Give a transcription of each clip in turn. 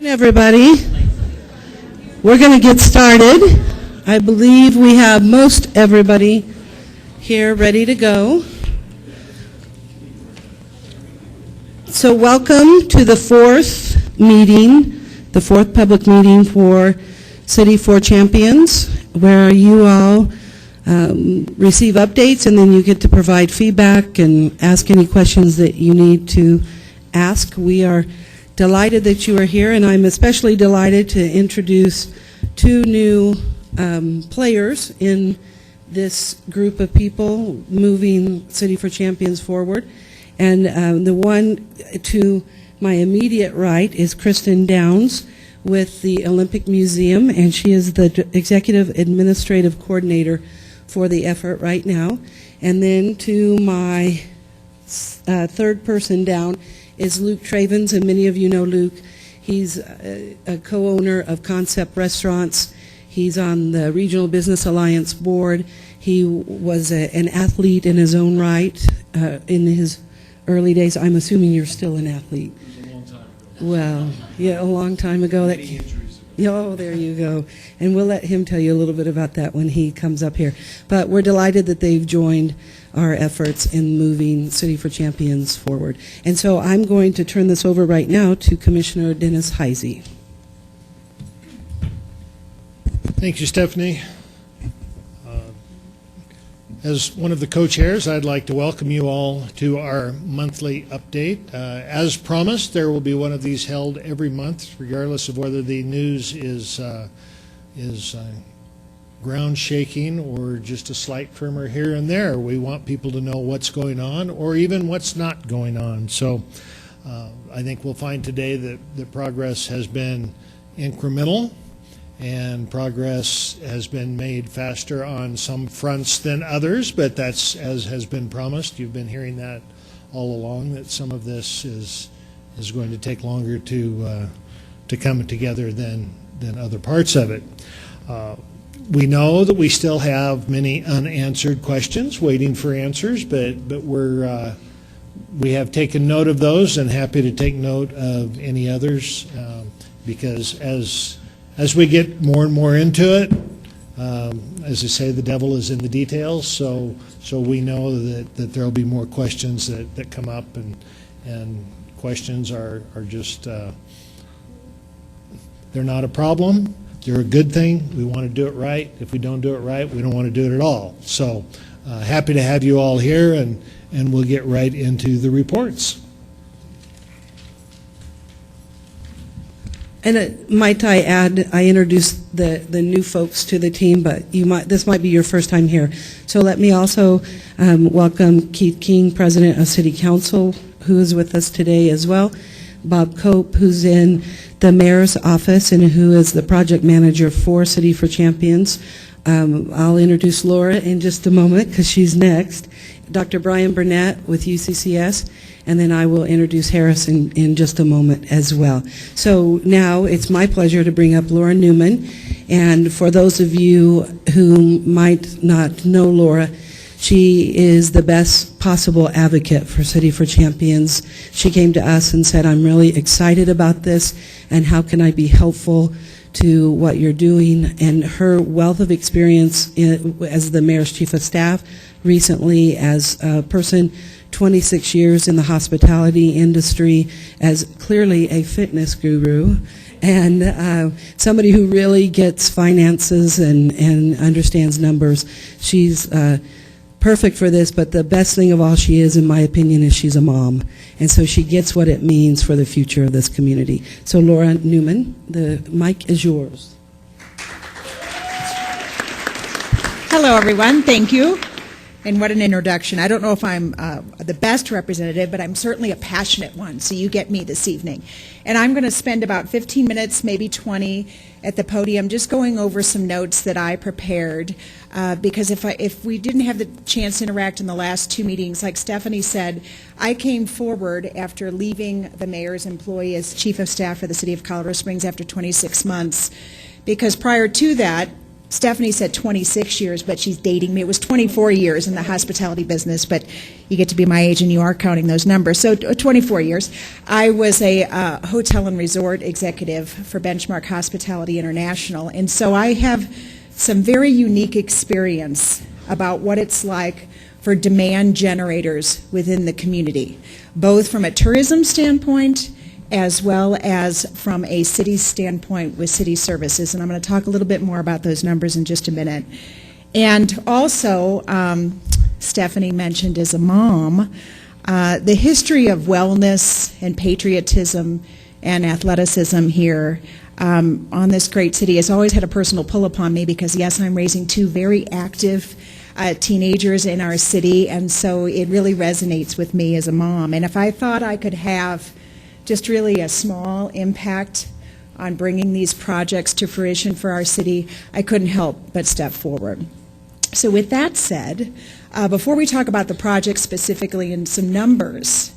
Everybody, we're going to get started. I believe we have most everybody here ready to go. So welcome to the fourth public meeting for City for Champions, where you all receive updates and then you get to provide feedback and ask any questions that you need to ask. We are delighted that you are here, and I'm especially delighted to introduce two new players in this group of people moving City for Champions forward. And the one to my immediate right is Kristen Downs with the Olympic Museum, and she is the Executive Administrative Coordinator for the effort right now. And then to my third person down is Luke Travens, and many of you know Luke. He's a co-owner of Concept Restaurants. He's on the Regional Business Alliance board. He was an athlete in his own right in his early days. I'm assuming you're still an athlete. It was a long time ago. Well, yeah, a long time ago. Oh, there you go. And we'll let him tell you a little bit about that when he comes up here. But we're delighted that they've joined our efforts in moving City for Champions forward. And so I'm going to turn this over right now to Commissioner Dennis Heisey. Thank you, Stephanie. As one of the co-chairs, I'd like to welcome you all to our monthly update. As promised, there will be one of these held every month, regardless of whether the news is ground shaking or just a slight tremor here and there. We want people to know what's going on or even what's not going on. So I think we'll find today that the progress has been incremental, and progress has been made faster on some fronts than others, but that's as has been promised. You've been hearing that all along, that some of this is going to take longer to come together than other parts of it. We know that we still have many unanswered questions waiting for answers, but we have taken note of those and happy to take note of any others, because as we get more and more into it, as I say, the devil is in the details. So we know that there will be more questions that come up, and questions are just they're not a problem. They're a good thing. We want to do it right. If we don't do it right, we don't want to do it at all. So happy to have you all here, and we'll get right into the reports. And might I add, I introduced the new folks to the team, but this might be your first time here. So let me also welcome Keith King, President of City Council, who is with us today as well. Bob Cope, who's in the mayor's office and who is the project manager for City for Champions. I'll introduce Laura in just a moment because she's next. Dr. Brian Burnett with UCCS, and then I will introduce Harris in just a moment as well. So now it's my pleasure to bring up Laura Newman. And for those of you who might not know Laura, she is the best possible advocate for City for Champions. She came to us and said, I'm really excited about this, and how can I be helpful to what you're doing? And her wealth of experience as the mayor's chief of staff, recently as a person 26 years in the hospitality industry, as clearly a fitness guru, and somebody who really gets finances and understands numbers. She's perfect for this, but the best thing of all she is, in my opinion, is she's a mom. And so she gets what it means for the future of this community. So Laura Newman, the mic is yours. Hello, everyone. Thank you. And what an introduction. I don't know if I'm the best representative, but I'm certainly a passionate one, so you get me this evening. And I'm going to spend about 15 minutes, maybe 20, at the podium just going over some notes that I prepared, because if we didn't have the chance to interact in the last two meetings, like Stephanie said, I came forward after leaving the mayor's employ as chief of staff for the city of Colorado Springs after 26 months, because prior to that, Stephanie said 26 years, but she's dating me. It was 24 years in the hospitality business, but you get to be my age and you are counting those numbers. So 24 years. I was a hotel and resort executive for Benchmark Hospitality International, and so I have some very unique experience about what it's like for demand generators within the community, both from a tourism standpoint as well as from a city standpoint with city services. And I'm going to talk a little bit more about those numbers in just a minute. And also, Stephanie mentioned as a mom, the history of wellness and patriotism and athleticism here on this great city has always had a personal pull upon me because, yes, I'm raising two very active teenagers in our city, and so it really resonates with me as a mom. And if I thought I could have just really a small impact on bringing these projects to fruition for our city, I couldn't help but step forward. So with that said, before we talk about the project specifically and some numbers,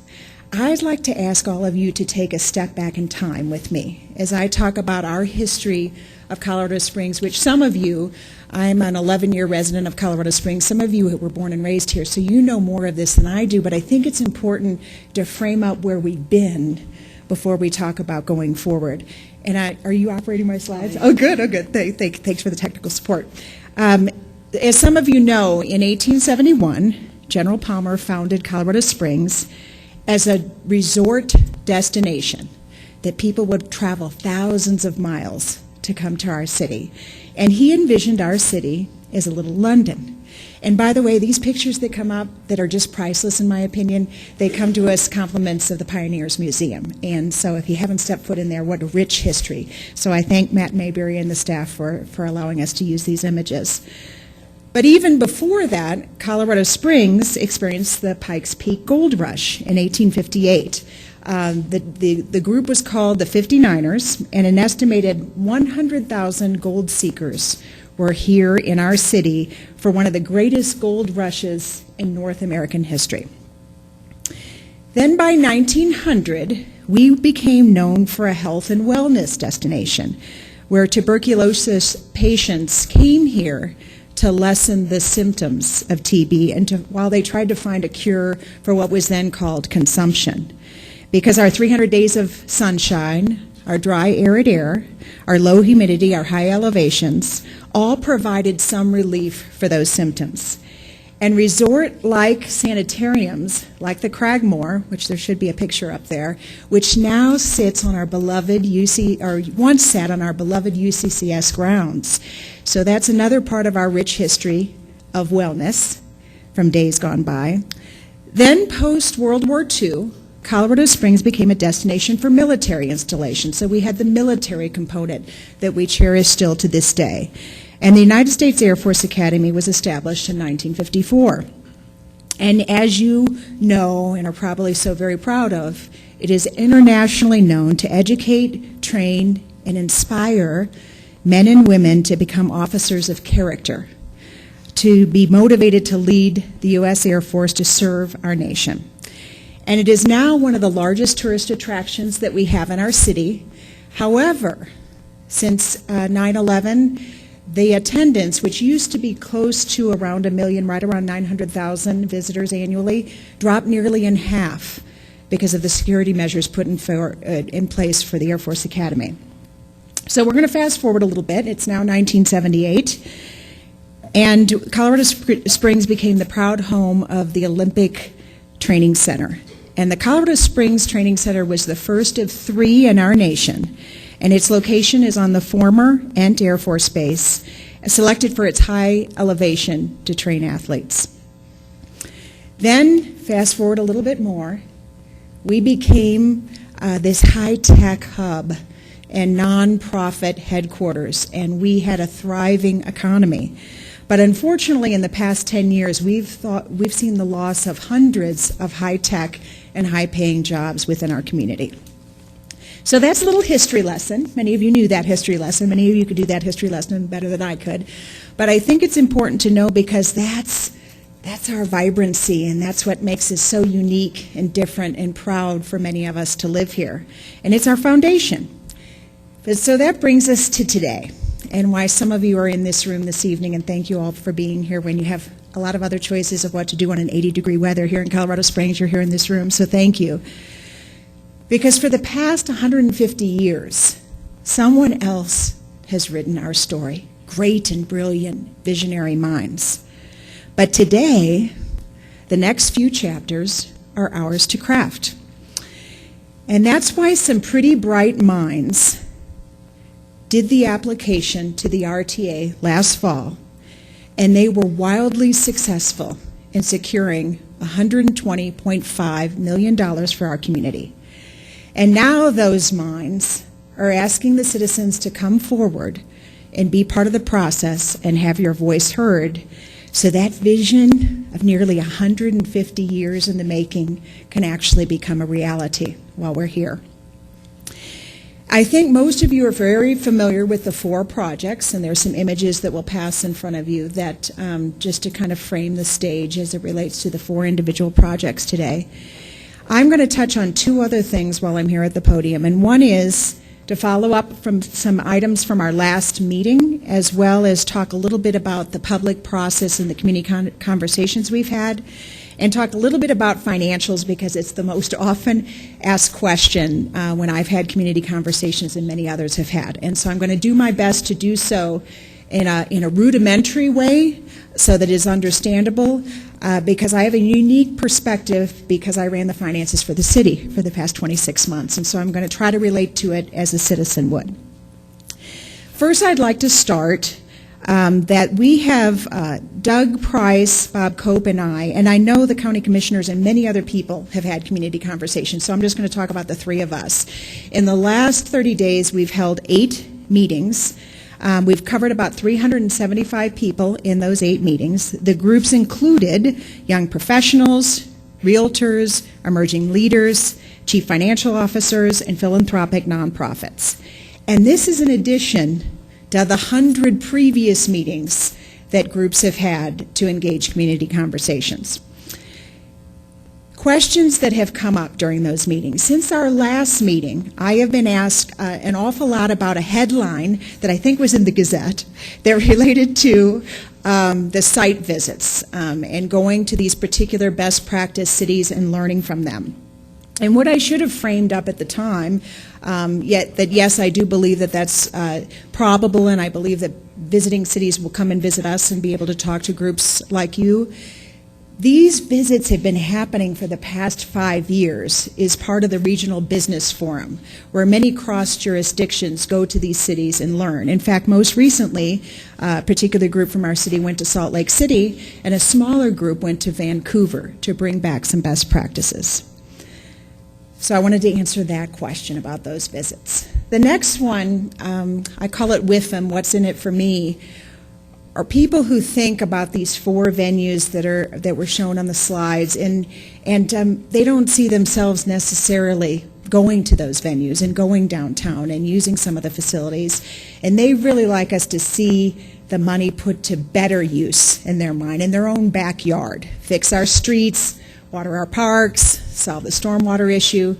I'd like to ask all of you to take a step back in time with me as I talk about our history of Colorado Springs, which some of you, I'm an 11-year resident of Colorado Springs, some of you were born and raised here, so you know more of this than I do, but I think it's important to frame up where we've been before we talk about going forward. And are you operating my slides? Oh, good, oh, good. Thanks for the technical support. As some of you know, in 1871, General Palmer founded Colorado Springs as a resort destination that people would travel thousands of miles to come to our city. And he envisioned our city as a little London. And by the way, these pictures that come up that are just priceless in my opinion, they come to us compliments of the Pioneers Museum. And so if you haven't stepped foot in there, what a rich history. So I thank Matt Mayberry and the staff for allowing us to use these images. But even before that, Colorado Springs experienced the Pikes Peak Gold Rush in 1858. The group was called the 59ers, and an estimated 100,000 gold seekers were here in our city for one of the greatest gold rushes in North American history. Then by 1900, we became known for a health and wellness destination where tuberculosis patients came here to lessen the symptoms of TB and while they tried to find a cure for what was then called consumption. Because our 300 days of sunshine, our dry, arid air, our low humidity, our high elevations, all provided some relief for those symptoms. And resort-like sanitariums, like the Cragmore, which there should be a picture up there, which now sits on our beloved once sat on our beloved UCCS grounds. So that's another part of our rich history of wellness from days gone by. Then post-World War II, Colorado Springs became a destination for military installations. So we had the military component that we cherish still to this day. And the United States Air Force Academy was established in 1954. And as you know, and are probably so very proud of, it is internationally known to educate, train, and inspire men and women to become officers of character, to be motivated to lead the U.S. Air Force to serve our nation. And it is now one of the largest tourist attractions that we have in our city. However, since 9/11, the attendance, which used to be close to around 1 million, right around 900,000 visitors annually, dropped nearly in half because of the security measures put in place for the Air Force Academy. So we're going to fast forward a little bit. It's now 1978, and Colorado Springs became the proud home of the Olympic Training Center. And the Colorado Springs Training Center was the first of 3 in our nation. And its location is on the former Ent Air Force Base, selected for its high elevation to train athletes. Then, fast forward a little bit more, we became this high-tech hub and nonprofit headquarters, and we had a thriving economy. But unfortunately, in the past 10 years, we've seen the loss of hundreds of high-tech and high-paying jobs within our community. So that's a little history lesson. Many of you knew that history lesson. Many of you could do that history lesson better than I could. But I think it's important to know because that's our vibrancy, and that's what makes us so unique and different and proud for many of us to live here. And it's our foundation. So that brings us to today. and why some of you are in this room this evening, and thank you all for being here when you have a lot of other choices of what to do on an 80-degree weather here in Colorado Springs. You're here in this room, so thank you. Because for the past 150 years, someone else has written our story. Great and brilliant visionary minds. But today, the next few chapters are ours to craft. And that's why some pretty bright minds did the application to the RTA last fall, and they were wildly successful in securing $120.5 million for our community. And now those minds are asking the citizens to come forward and be part of the process and have your voice heard, so that vision of nearly 150 years in the making can actually become a reality while we're here. I think most of you are very familiar with the 4 projects, and there's some images that will pass in front of you that just to kind of frame the stage as it relates to the 4 individual projects today. I'm going to touch on 2 other things while I'm here at the podium, and one is to follow up from some items from our last meeting, as well as talk a little bit about the public process and the community conversations we've had, and talk a little bit about financials, because it's the most often asked question when I've had community conversations and many others have had. And so I'm going to do my best to do so in a rudimentary way so that it's understandable, because I have a unique perspective because I ran the finances for the city for the past 26 months. And so I'm going to try to relate to it as a citizen would. First, I'd like to start that we have Doug Price, Bob Cope, and I know the county commissioners and many other people have had community conversations, so I'm just going to talk about the 3 of us. In the last 30 days, we've held 8 meetings. We've covered about 375 people in those 8 meetings. The groups included young professionals, realtors, emerging leaders, chief financial officers, and philanthropic nonprofits. And this is in addition to the 100 previous meetings that groups have had to engage community conversations. Questions that have come up during those meetings. Since our last meeting, I have been asked an awful lot about a headline that I think was in the Gazette that related to the site visits and going to these particular best practice cities and learning from them. And what I should have framed up at the time, yet that yes, I do believe that that's probable, and I believe that visiting cities will come and visit us and be able to talk to groups like you. These visits have been happening for the past 5 years as part of the Regional Business Forum, where many cross-jurisdictions go to these cities and learn. In fact, most recently, a particular group from our city went to Salt Lake City, and a smaller group went to Vancouver to bring back some best practices. So I wanted to answer that question about those visits. The next one, I call it WIFM, what's in it for me, are people who think about these 4 venues that were shown on the slides, and they don't see themselves necessarily going to those venues and going downtown and using some of the facilities. And they really like us to see the money put to better use in their mind, in their own backyard. Fix our streets, water our parks, solve the stormwater issue.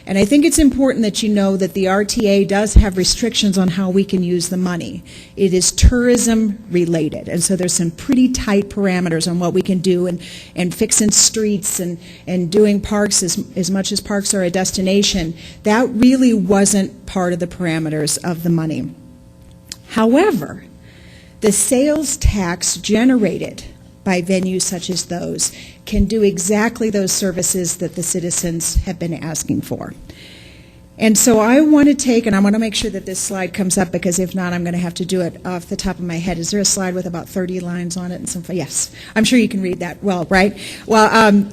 And I think it's important that you know that the RTA does have restrictions on how we can use the money. It is tourism related, and so there's some pretty tight parameters on what we can do, and fixing streets and doing parks as much as parks are a destination. That really wasn't part of the parameters of the money. However, the sales tax generated by venues such as those can do exactly those services that the citizens have been asking for. And so I want to take, and I want to make sure that this slide comes up, because if not, I'm going to have to do it off the top of my head. Is there a slide with about 30 lines on it? And some? Yes, I'm sure you can read that well, right? Well,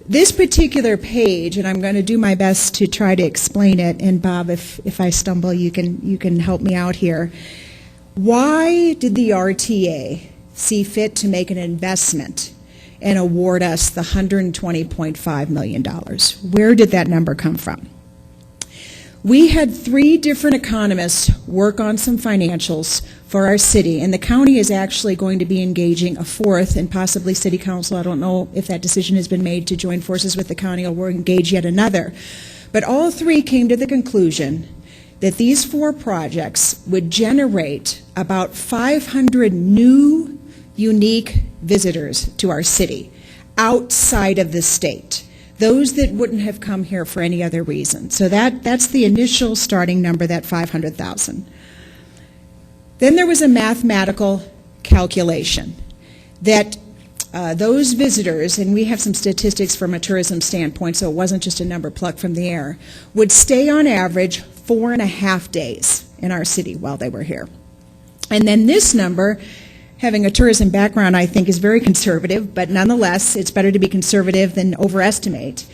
this particular page, and I'm going to do my best to try to explain it, and Bob, if I stumble, you can help me out here. Why did the RTA see fit to make an investment and award us the $120.5 million? Where did that number come from? We had 3 different economists work on some financials for our city, and the county is actually going to be engaging a 4th, and possibly city council, I don't know if that decision has been made, to join forces with the county, or we'll engage yet another. But all 3 came to the conclusion that these 4 projects would generate about 500 new unique visitors to our city outside of the state, those that wouldn't have come here for any other reason. So that's the initial starting number, that 500,000. Then there was a mathematical calculation that those visitors, and we have some statistics from a tourism standpoint, so it wasn't just a number plucked from the air, would stay on average 4.5 days in our city while they were here. And then this number, having a tourism background, I think is very conservative, but nonetheless, it's better to be conservative than overestimate.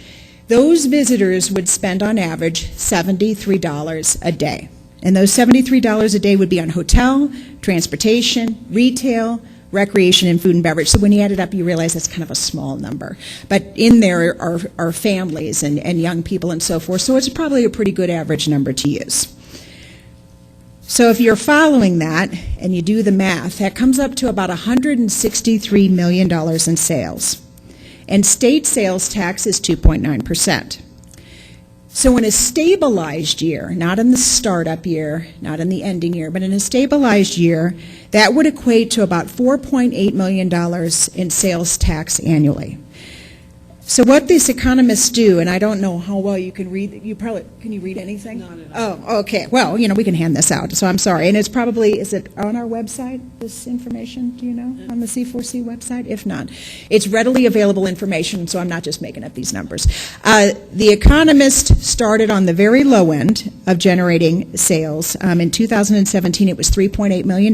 Those visitors would spend on average $73 a day. And those $73 a day would be on hotel, transportation, retail, recreation, and food and beverage. So when you add it up, you realize that's kind of a small number. But in there are families and young people and so forth, so it's probably a pretty good average number to use. So if you're following that and you do the math, that comes up to about $163 million in sales. And state sales tax is 2.9%. So in a stabilized year, not in the startup year, not in the ending year, but in a stabilized year, that would equate to about $4.8 million in sales tax annually. So what these economists do, and I don't know how well you can read, can you read anything? Not at all. Oh, okay. Well, we can hand this out, so I'm sorry. And it's probably, is it on our website, this information, do you know, on the C4C website? If not, it's readily available information, so I'm not just making up these numbers. The economist started on the very low end of generating sales. In 2017, it was $3.8 million.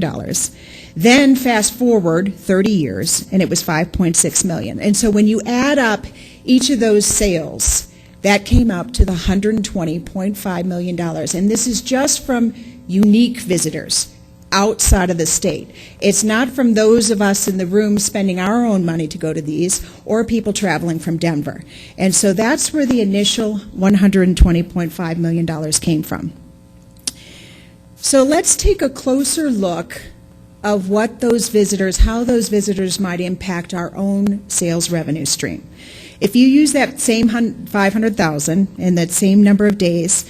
Then fast forward 30 years, and it was $5.6 million. And so when you add up each of those sales, that came up to the $120.5 million. And this is just from unique visitors outside of the state. It's not from those of us in the room spending our own money to go to these, or people traveling from Denver. And so that's where the initial $120.5 million came from. So let's take a closer look of what those visitors, how those visitors might impact our own sales revenue stream. If you use that same 500,000 and that same number of days,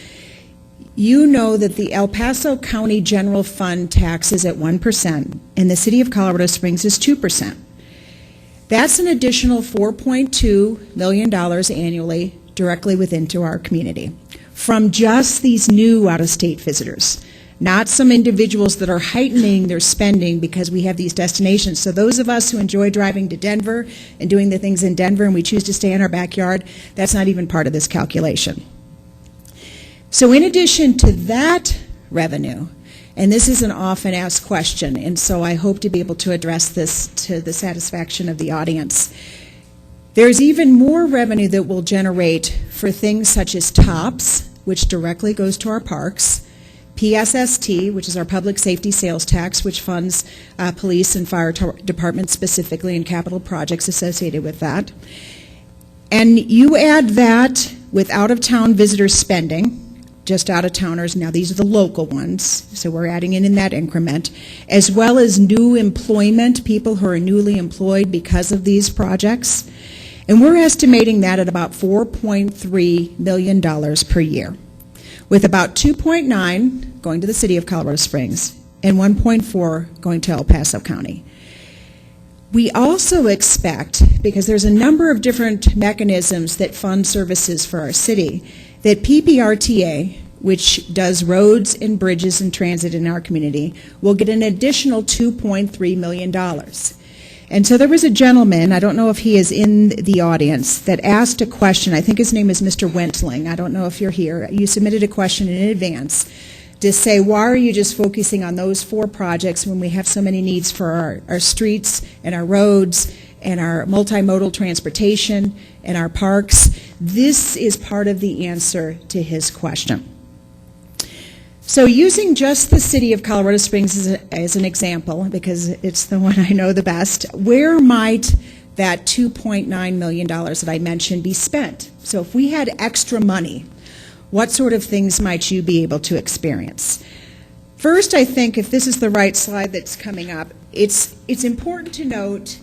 you know that the El Paso County General Fund tax is at 1% and the City of Colorado Springs is 2%. That's an additional $4.2 million annually directly within our community from just these new out-of-state visitors. Not some individuals that are heightening their spending because we have these destinations. So those of us who enjoy driving to Denver and doing the things in Denver and we choose to stay in our backyard, that's not even part of this calculation. So in addition to that revenue, and this is an often asked question, and so I hope to be able to address this to the satisfaction of the audience, there's even more revenue that we'll generate for things such as TOPS, which directly goes to our parks, PSST, which is our public safety sales tax, which funds police and fire departments specifically and capital projects associated with that. And you add that with out-of-town visitor spending, just out-of-towners, now these are the local ones, so we're adding in that increment, as well as new employment, people who are newly employed because of these projects. And we're estimating that at about $4.3 million per year, with about 2.9 going to the City of Colorado Springs and 1.4 going to El Paso County. We also expect, because there's a number of different mechanisms that fund services for our city, that PPRTA, which does roads and bridges and transit in our community, will get an additional $2.3 million. And so there was a gentleman, I don't know if he is in the audience, that asked a question. I think his name is Mr. Wentling. I don't know if you're here. You submitted a question in advance to say, why are you just focusing on those 4 projects when we have so many needs for our streets and our roads and our multimodal transportation and our parks? This is part of the answer to his question. So using just the City of Colorado Springs as an example, because it's the one I know the best, where might that $2.9 million that I mentioned be spent? So if we had extra money, what sort of things might you be able to experience? First, I think if this is the right slide that's coming up, it's important to note,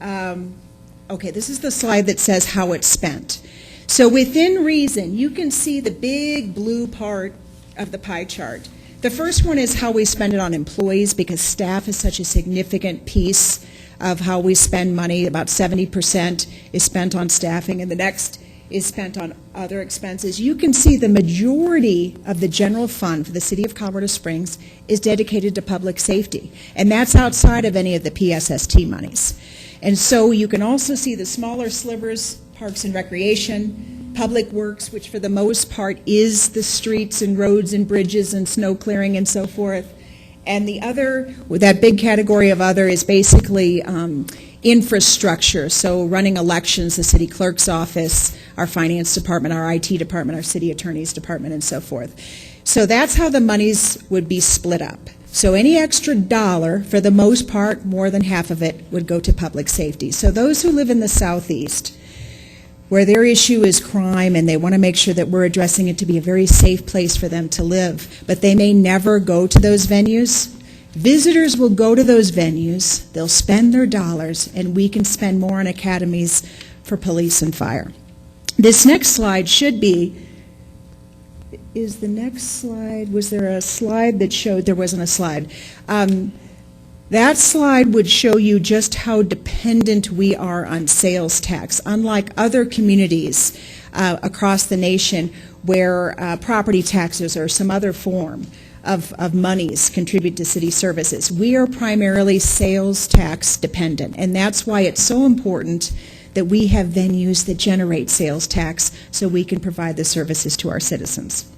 okay, this is the slide that says how it's spent. So within reason, you can see the big blue part the pie chart. The first one is how we spend it on employees, because staff is such a significant piece of how we spend money. About 70% is spent on staffing, and the next is spent on other expenses. You can see the majority of the general fund for the City of Colorado Springs is dedicated to public safety, and that's outside of any of the PSST monies. And so you can also see the smaller slivers: Parks and Recreation, Public Works, which for the most part is the streets and roads and bridges and snow clearing and so forth. And the other, that big category of other, is basically infrastructure, so running elections, the city clerk's office, our finance department, our IT department, our city attorney's department, and so forth. So that's how the monies would be split up. So any extra dollar, for the most part, more than half of it, would go to public safety. So those who live in the southeast, where their issue is crime and they want to make sure that we're addressing it to be a very safe place for them to live, but they may never go to those venues, visitors will go to those venues, they'll spend their dollars, and we can spend more on academies for police and fire. This next slide should be, is the next slide, was there a slide that showed, there wasn't a slide. That slide would show you just how dependent we are on sales tax, unlike other communities across the nation where property taxes or some other form of monies contribute to city services. We are primarily sales tax dependent, and that's why it's so important that we have venues that generate sales tax so we can provide the services to our citizens.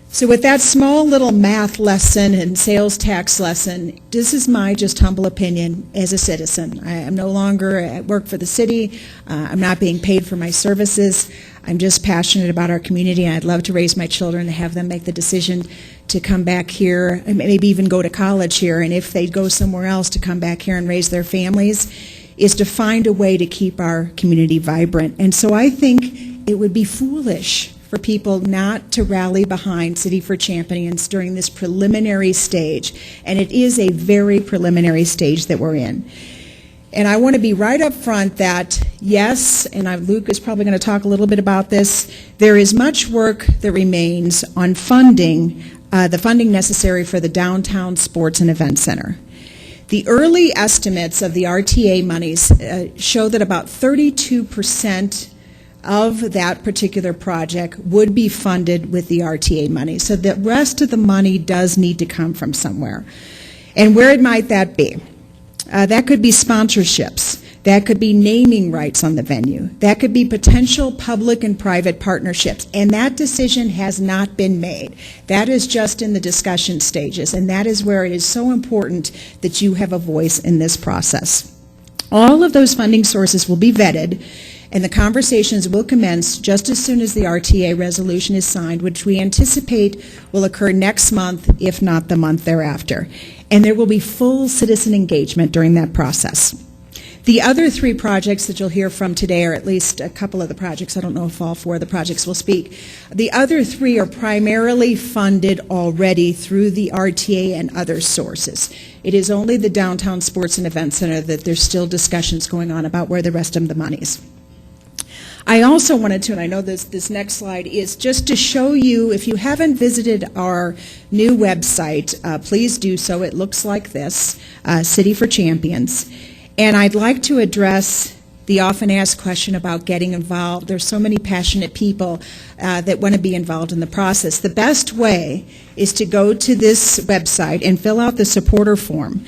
So with that small little math lesson and sales tax lesson, this is my just humble opinion as a citizen. I am no longer at work for the city. I'm not being paid for my services. I'm just passionate about our community, and I'd love to raise my children and have them make the decision to come back here, and maybe even go to college here, and if they go somewhere else, to come back here and raise their families, is to find a way to keep our community vibrant. And so I think it would be foolish for people not to rally behind City for Champions during this preliminary stage. And it is a very preliminary stage that we're in. And I want to be right up front that, yes, and Luke is probably going to talk a little bit about this, there is much work that remains on funding, the funding necessary for the Downtown Sports and Event Center. The early estimates of the RTA monies show that about 32% of that particular project would be funded with the RTA money. So the rest of the money does need to come from somewhere. And where might that be? That could be sponsorships. That could be naming rights on the venue. That could be potential public and private partnerships. And that decision has not been made. That is just in the discussion stages. And that is where it is so important that you have a voice in this process. All of those funding sources will be vetted, and the conversations will commence just as soon as the RTA resolution is signed, which we anticipate will occur next month, if not the month thereafter. And there will be full citizen engagement during that process. The other three projects that you'll hear from today, or at least a couple of the projects, I don't know if all four of the projects will speak, the other three are primarily funded already through the RTA and other sources. It is only the Downtown Sports and Event Center that there's still discussions going on about where the rest of the money is. I also wanted to, and I know this next slide is just to show you, if you haven't visited our new website, please do so. It looks like this, City for Champions. And I'd like to address the often asked question about getting involved. There's so many passionate people that want to be involved in the process. The best way is to go to this website and fill out the supporter form,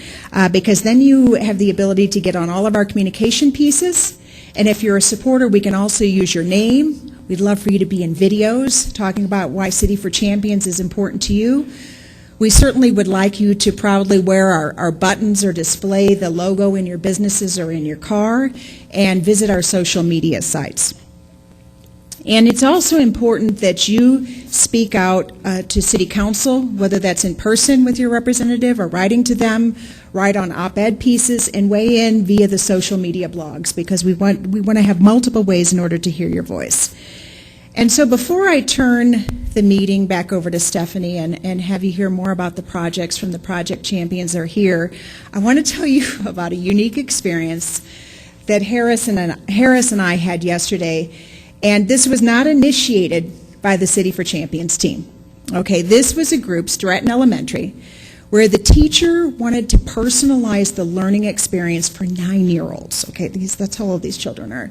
because then you have the ability to get on all of our communication pieces. And if you're a supporter, we can also use your name. We'd love for you to be in videos talking about why City for Champions is important to you. We certainly would like you to proudly wear our buttons or display the logo in your businesses or in your car, and visit our social media sites. And it's also important that you speak out to City Council, whether that's in person with your representative or writing to them, write on op-ed pieces, and weigh in via the social media blogs, because we want to have multiple ways in order to hear your voice. And so before I turn the meeting back over to Stephanie and have you hear more about the projects from the project champions that are here, I want to tell you about a unique experience that Harris and I had yesterday. And this was not initiated by the City for Champions team. Okay, this was a group, Stratton Elementary, where the teacher wanted to personalize the learning experience for 9-year-olds. Okay, that's how old these children are.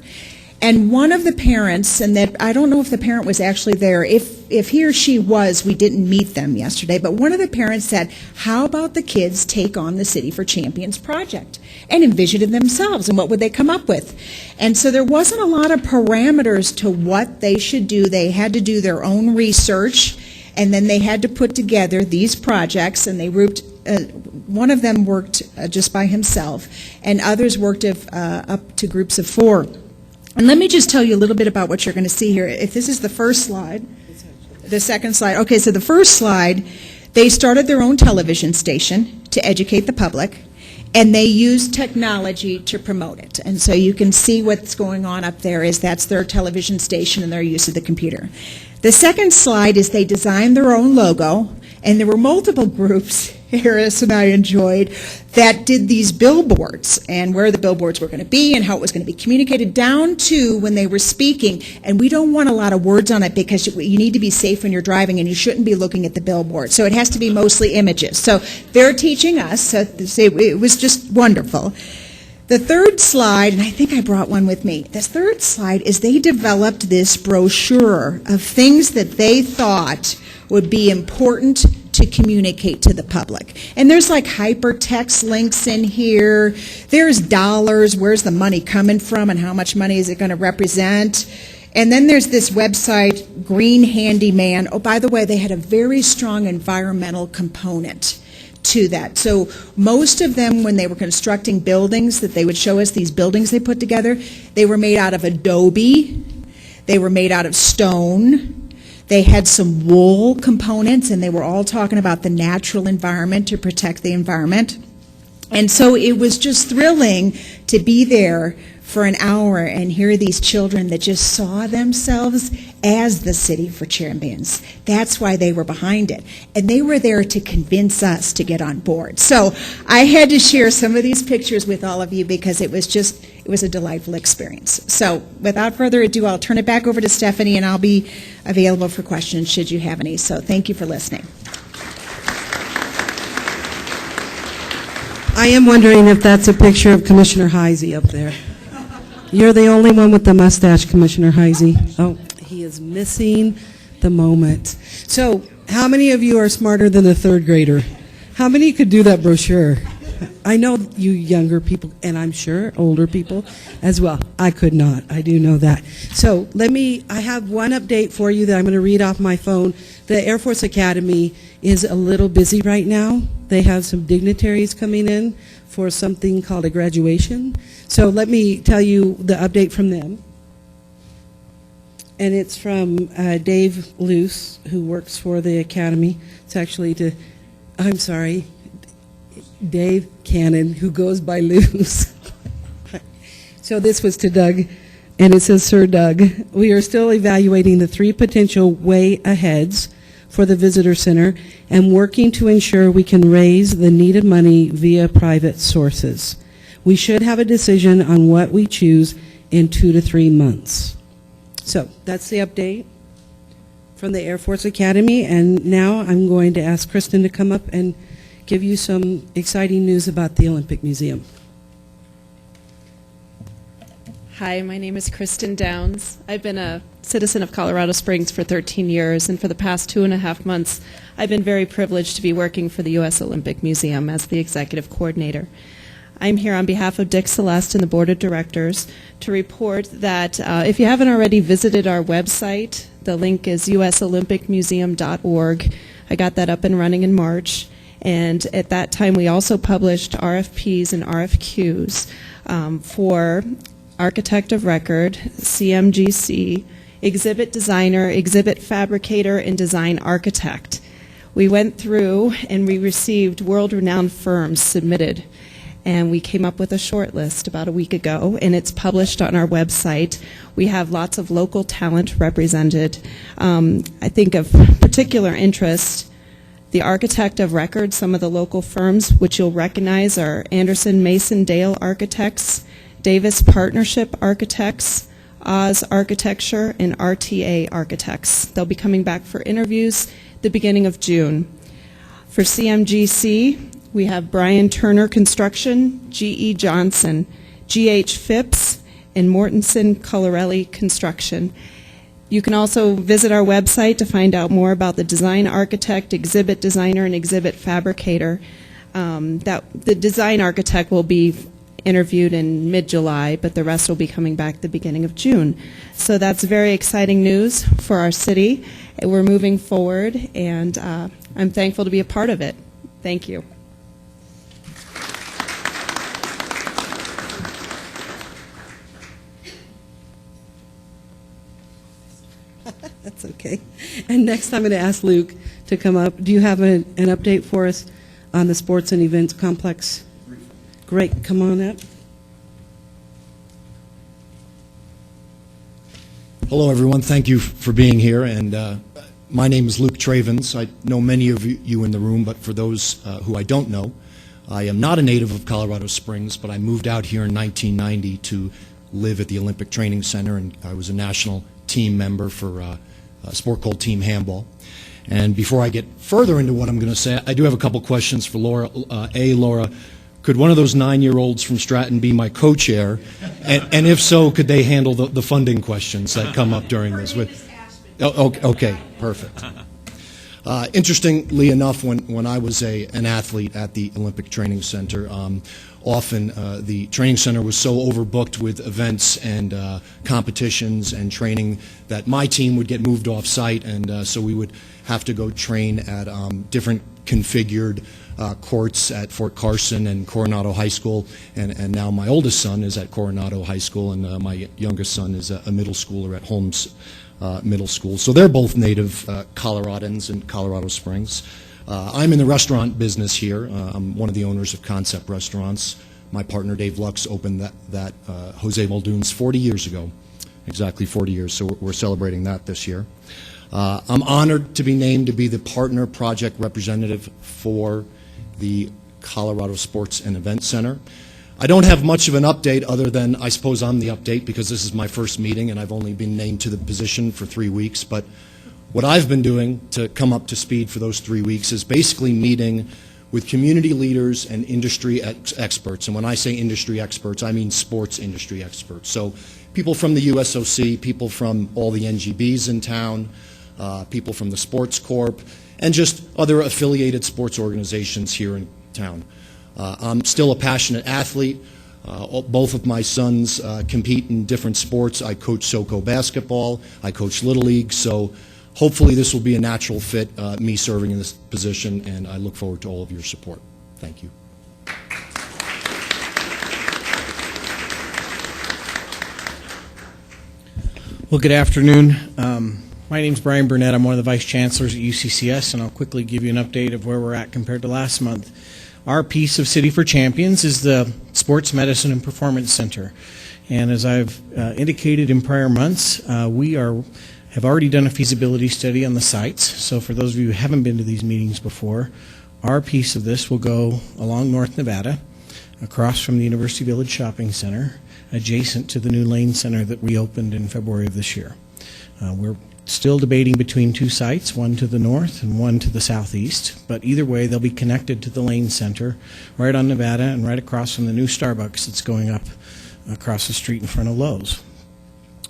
And one of the parents, and that I don't know if the parent was actually there, if he or she was, we didn't meet them yesterday, but one of the parents said, how about the kids take on the City for Champions project and envision it themselves, and what would they come up with? And so there wasn't a lot of parameters to what they should do. They had to do their own research, and then they had to put together these projects, and they grouped, one of them worked just by himself, and others worked up to groups of 4. And let me just tell you a little bit about what you're going to see here. If this is the first slide, the second slide. Okay, so the first slide, they started their own television station to educate the public, and they used technology to promote it. And so you can see what's going on up there is that's their television station and their use of the computer. The second slide is they designed their own logo, and there were multiple groups, Harris and I enjoyed, that did these billboards and where the billboards were going to be and how it was going to be communicated down to when they were speaking. And we don't want a lot of words on it because you need to be safe when you're driving and you shouldn't be looking at the billboard. So it has to be mostly images. So they're teaching us. So it was just wonderful. The third slide, and I think I brought one with me, the third slide is they developed this brochure of things that they thought would be important to communicate to the public. And there's like hypertext links in here. There's dollars, where's the money coming from and how much money is it going to represent. And then there's this website, Green Handyman. Oh, by the way, they had a very strong environmental component to that. So most of them, when they were constructing buildings, that they would show us these buildings they put together, they were made out of adobe, they were made out of stone, they had some wool components, and they were all talking about the natural environment to protect the environment. And so it was just thrilling to be there for an hour and hear these children that just saw themselves as the City for Champions. That's why they were behind it. And they were there to convince us to get on board. So I had to share some of these pictures with all of you because it was a delightful experience. So without further ado, I'll turn it back over to Stephanie, and I'll be available for questions should you have any. So thank you for listening. I am wondering if that's a picture of Commissioner Heisey up there. You're the only one with the mustache, Commissioner Heisey. Oh, he is missing the moment. So, how many of you are smarter than a third grader? How many could do that brochure? I know you younger people, and I'm sure older people as well. I could not. I do know that. So, I have one update for you that I'm going to read off my phone. The Air Force Academy is a little busy right now. They have some dignitaries coming in for something called a graduation. So let me tell you the update from them. And it's from Dave Luce, who works for the Academy. It's actually Dave Cannon, who goes by Luce. So this was to Doug, and it says, Sir Doug, we are still evaluating the 3 potential way aheads for the visitor center and working to ensure we can raise the needed money via private sources. We should have a decision on what we choose in 2 to 3 months. So that's the update from the Air Force Academy, and now I'm going to ask Kristen to come up and give you some exciting news about the Olympic Museum. Hi, my name is Kristen Downs. I've been a citizen of Colorado Springs for 13 years, and for the past 2.5 months, I've been very privileged to be working for the U.S. Olympic Museum as the executive coordinator. I'm here on behalf of Dick Celeste and the Board of Directors to report that if you haven't already visited our website, the link is usolympicmuseum.org. I got that up and running in March, and at that time we also published RFPs and RFQs for Architect of Record, CMGC, Exhibit Designer, Exhibit Fabricator, and Design Architect. We went through and we received world-renowned firms submitted, and we came up with a short list about a week ago, and it's published on our website. We have lots of local talent represented. I think of particular interest, the Architect of Record, some of the local firms which you'll recognize are Anderson Mason Dale Architects, Davis Partnership Architects, Oz Architecture, and RTA Architects. They'll be coming back for interviews the beginning of June. For CMGC, we have Brian Turner Construction, G.E. Johnson, G.H. Phipps, and Mortensen Colorelli Construction. You can also visit our website to find out more about the design architect, exhibit designer, and exhibit fabricator. The design architect will be interviewed in mid-July, but the rest will be coming back the beginning of June. So that's very exciting news for our city. We're moving forward, and I'm thankful to be a part of it. Thank you. That's okay. And next I'm going to ask Luke to come up. Do you have an update for us on the sports and events complex? Great. Come on up. Hello, everyone. Thank you for being here. And my name is Luke Travens. I know many of you in the room, but for those who I don't know, I am not a native of Colorado Springs, but I moved out here in 1990 to live at the Olympic Training Center, and I was a national team member for a sport called Team Handball. And before I get further into what I'm going to say, I do have a couple questions for Laura. Laura, could one of those 9-year-olds from Stratton be my co-chair? And if so, could they handle the funding questions that come up during this? Okay, perfect. Interestingly enough, when I was an athlete at the Olympic Training Center, often the training center was so overbooked with events and competitions and training that my team would get moved off site, and so we would have to go train at different configured courts at Fort Carson and Coronado High School, and now my oldest son is at Coronado High School, and my youngest son is a middle schooler at Holmes Middle School. So they're both native Coloradans in Colorado Springs. I'm in the restaurant business here. I'm one of the owners of Concept Restaurants. My partner Dave Lux opened that Jose Muldoon's 40 years ago, exactly 40 years, so we're celebrating that this year. I'm honored to be named to be the partner project representative for the Colorado Sports and Events Center. I don't have much of an update other than I suppose I'm the update because this is my first meeting and I've only been named to the position for 3 weeks, but what I've been doing to come up to speed for those 3 weeks is basically meeting with community leaders and industry experts. And when I say industry experts, I mean sports industry experts. So people from the USOC, people from all the NGBs in town, people from the Sports Corp, and just other affiliated sports organizations here in town. I'm still a passionate athlete. Both of my sons compete in different sports. I coach SoCo basketball. I coach Little League. So hopefully this will be a natural fit, me serving in this position, and I look forward to all of your support. Thank you. Well, good afternoon. My name's Brian Burnett. I'm one of the Vice Chancellors at UCCS, and I'll quickly give you an update of where we're at compared to last month. Our piece of City for Champions is the Sports Medicine and Performance Center. And as I've indicated in prior months, we have already done a feasibility study on the sites. So for those of you who haven't been to these meetings before, our piece of this will go along North Nevada, across from the University Village Shopping Center, adjacent to the new Lane Center that we opened in February of this year. We're still debating between two sites, one to the north and one to the southeast, but either way they'll be connected to the Lane Center right on Nevada and right across from the new Starbucks that's going up across the street in front of Lowe's.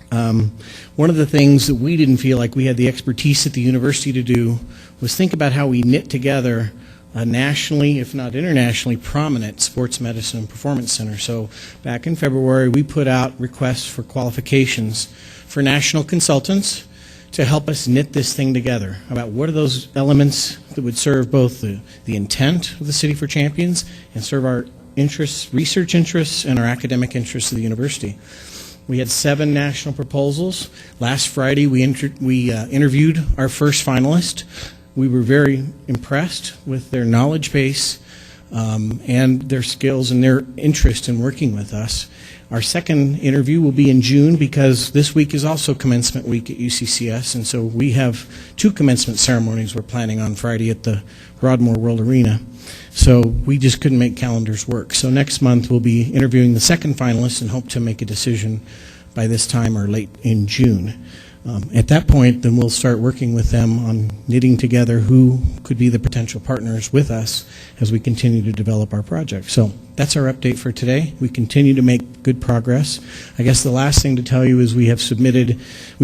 One of the things that we didn't feel like we had the expertise at the university to do was think about how we knit together a nationally, if not internationally, prominent sports medicine and performance center. So back in February, we put out requests for qualifications for national consultants to help us knit this thing together about what are those elements that would serve both the intent of the City for Champions and serve our interests, research interests, and our academic interests of the university. We had 7 national proposals. Last Friday, we interviewed our first finalist. We were very impressed with their knowledge base and their skills and their interest in working with us. Our second interview will be in June because this week is also commencement week at UCCS, and so we have 2 commencement ceremonies we're planning on Friday at the Broadmoor World Arena. So we just couldn't make calendars work. So next month we'll be interviewing the second finalist and hope to make a decision by this time or late in June. At that point, then we'll start working with them on knitting together who could be the potential partners with us as we continue to develop our project. So that's our update for today. We continue to make good progress. I guess the last thing to tell you is we've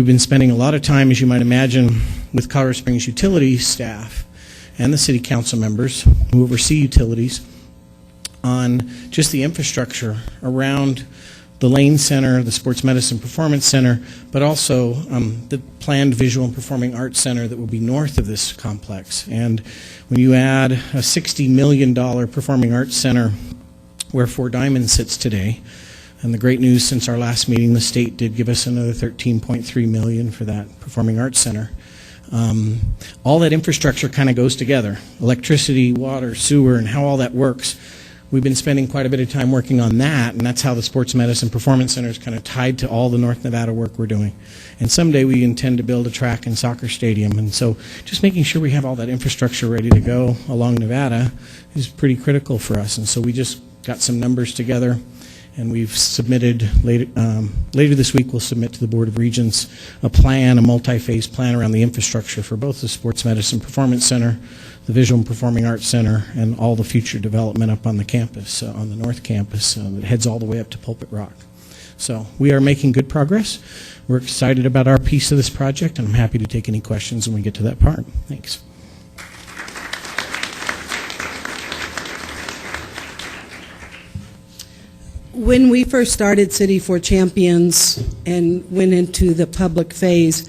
been spending a lot of time, as you might imagine, with Colorado Springs utility staff and the city council members who oversee utilities on just the infrastructure around the Lane Center, the Sports Medicine Performance Center, but also the planned Visual and Performing Arts Center that will be north of this complex. And when you add a $60 million Performing Arts Center where Four Diamonds sits today, and the great news since our last meeting, the state did give us another $13.3 million for that Performing Arts Center. All that infrastructure kind of goes together, electricity, water, sewer, and how all that works. We've been spending quite a bit of time working on that, and that's how the Sports Medicine Performance Center is kind of tied to all the North Nevada work we're doing. And someday we intend to build a track and soccer stadium, and so just making sure we have all that infrastructure ready to go along Nevada is pretty critical for us. And so we just got some numbers together, and we've submitted, later this week we'll submit to the Board of Regents a plan, a multi-phase plan around the infrastructure for both the Sports Medicine Performance Center, the Visual and Performing Arts Center, and all the future development up on the campus, on the north campus, that heads all the way up to Pulpit Rock. So we are making good progress. We're excited about our piece of this project, and I'm happy to take any questions when we get to that part. Thanks. When we first started City for Champions and went into the public phase,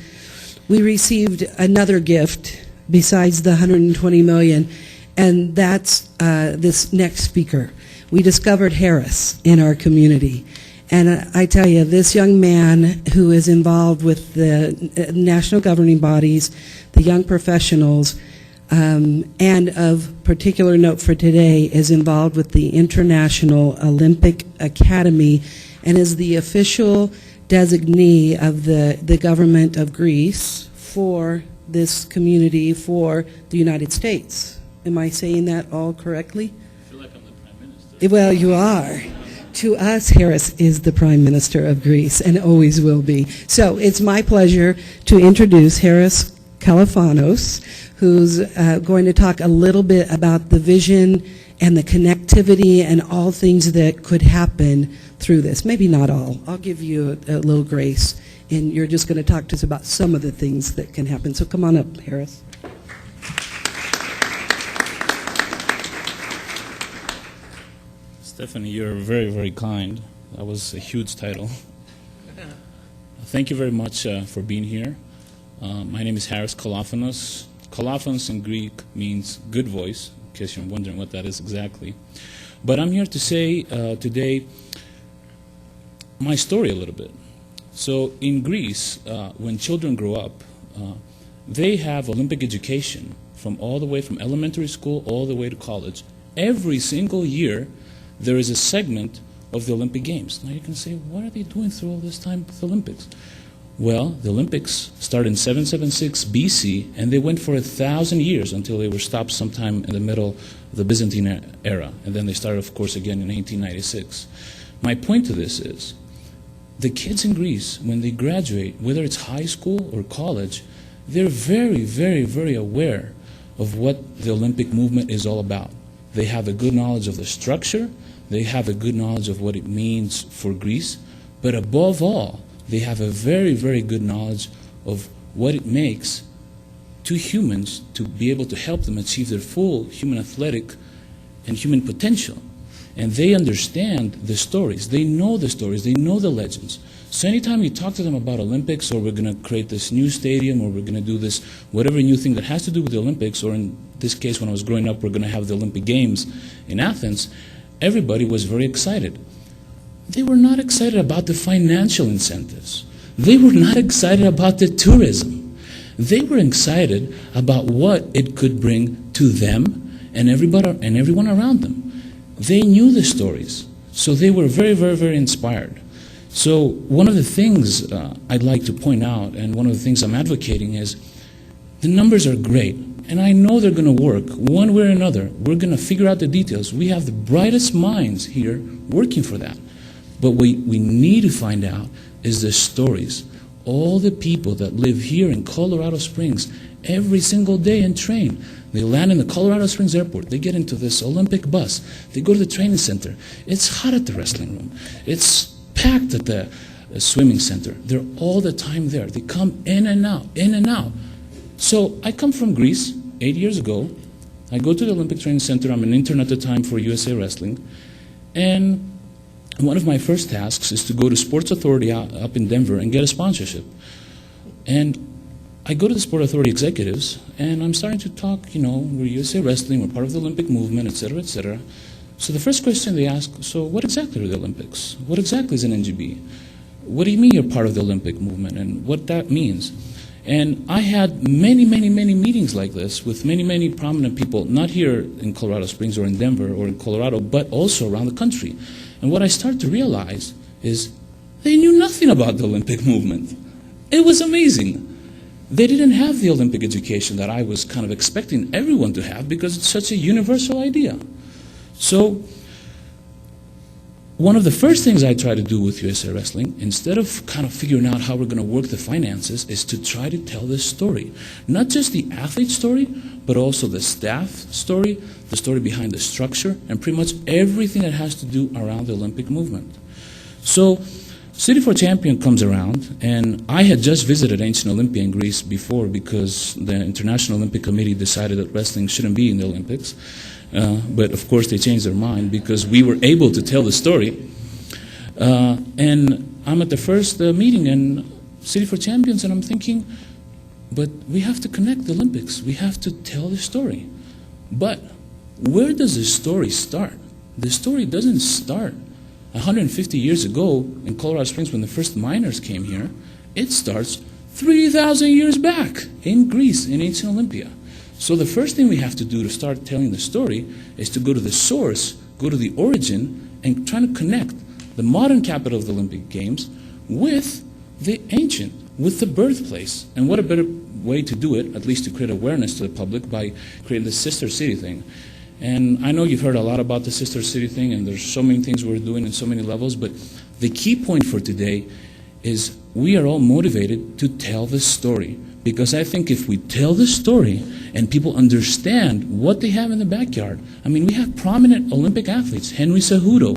we received another gift besides the $120 million, and that's this next speaker. We discovered Harris in our community. And I tell you, this young man who is involved with the national governing bodies, the young professionals, and of particular note for today, is involved with the International Olympic Academy and is the official designee of the government of Greece for this community for the United States. Am I saying that all correctly? I feel like I'm the Prime Minister. Well, you are. To us, Harris is the Prime Minister of Greece and always will be. So it's my pleasure to introduce Harris Kalafanos, who's going to talk a little bit about the vision and the connectivity and all things that could happen through this. Maybe not all. I'll give you a little grace, and you're just going to talk to us about some of the things that can happen. So come on up, Harris. Stephanie, you're very, very kind. That was a huge title. Thank you very much for being here. My name is Harris Kalafanos. Kalafanos in Greek means good voice, in case you're wondering what that is exactly. But I'm here to say today my story a little bit. So in Greece, when children grow up, they have Olympic education from all the way from elementary school all the way to college. Every single year, there is a segment of the Olympic Games. Now you can say, what are they doing through all this time with the Olympics? Well, the Olympics started in 776 BC, and they went for 1,000 years until they were stopped sometime in the middle of the Byzantine era. And then they started, of course, again in 1896. My point to this is, the kids in Greece, when they graduate, whether it's high school or college, they're very, very, very aware of what the Olympic movement is all about. They have a good knowledge of the structure, they have a good knowledge of what it means for Greece, but above all, they have a very, very good knowledge of what it makes to humans to be able to help them achieve their full human athletic and human potential. And they understand the stories, they know the legends. So anytime you talk to them about Olympics, or we're going to create this new stadium, or we're going to do this whatever new thing that has to do with the Olympics, or in this case when I was growing up, we're going to have the Olympic Games in Athens, everybody was very excited. They were not excited about the financial incentives. They were not excited about the tourism. They were excited about what it could bring to them and everyone around them. They knew the stories, so they were very, very, very inspired. So one of the things I'd like to point out, and one of the things I'm advocating, is the numbers are great, and I know they're going to work one way or another. We're going to figure out the details. We have the brightest minds here working for that. But what we need to find out is the stories. All the people that live here in Colorado Springs every single day and train. They land in the Colorado Springs airport. They get into this Olympic bus. They go to the training center. It's hot at the wrestling room. It's packed at the swimming center. They're all the time there. They come in and out, in and out. So I come from Greece 8 years ago. I go to the Olympic Training Center. I'm an intern at the time for USA Wrestling. And one of my first tasks is to go to Sports Authority up in Denver and get a sponsorship. And I go to the Sport Authority executives, and I'm starting to talk, we're USA Wrestling, we're part of the Olympic movement, et cetera, et cetera. So the first question they ask, so what exactly are the Olympics? What exactly is an NGB? What do you mean you're part of the Olympic movement, and what that means? And I had many, many, many meetings like this with many, many prominent people, not here in Colorado Springs or in Denver or in Colorado, but also around the country. And what I started to realize is they knew nothing about the Olympic movement. It was amazing. They didn't have the Olympic education that I was kind of expecting everyone to have because it's such a universal idea. So one of the first things I try to do with USA Wrestling, instead of kind of figuring out how we're going to work the finances, is to try to tell this story. Not just the athlete story, but also the staff story, the story behind the structure, and pretty much everything that has to do around the Olympic movement. So City for Champion comes around, and I had just visited Ancient Olympia in Greece before because the International Olympic Committee decided that wrestling shouldn't be in the Olympics. But of course they changed their mind because we were able to tell the story. And I'm at the first meeting in City for Champions, and I'm thinking, but we have to connect the Olympics. We have to tell the story. But where does the story start? The story doesn't start 150 years ago in Colorado Springs when the first miners came here. It starts 3,000 years back in Greece, in Ancient Olympia. So the first thing we have to do to start telling the story is to go to the source, go to the origin, and try to connect the modern capital of the Olympic Games with the ancient, with the birthplace. And what a better way to do it, at least to create awareness to the public, by creating the sister city thing. And I know you've heard a lot about the sister city thing, and there's so many things we're doing in so many levels, but the key point for today is we are all motivated to tell the story. Because I think if we tell the story and people understand what they have in the backyard, I mean, we have prominent Olympic athletes, Henry Cejudo,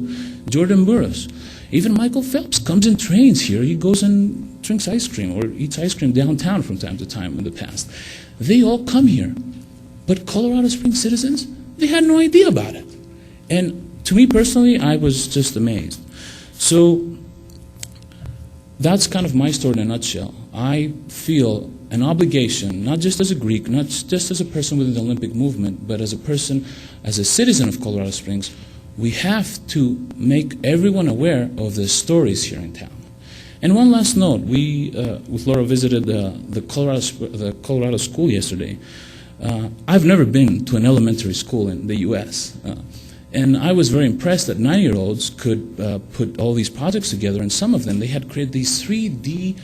Jordan Burroughs, even Michael Phelps comes and trains here. He goes and drinks ice cream or eats ice cream downtown from time to time in the past. They all come here. But Colorado Springs citizens, they had no idea about it. And to me personally, I was just amazed. So that's kind of my story in a nutshell. I feel an obligation, not just as a Greek, not just as a person within the Olympic movement, but as a person, as a citizen of Colorado Springs, we have to make everyone aware of the stories here in town. And one last note, we, with Laura, visited the Colorado school yesterday. I've never been to an elementary school in the U.S., and I was very impressed that 9-year-olds could put all these projects together, and some of them, they had created these 3D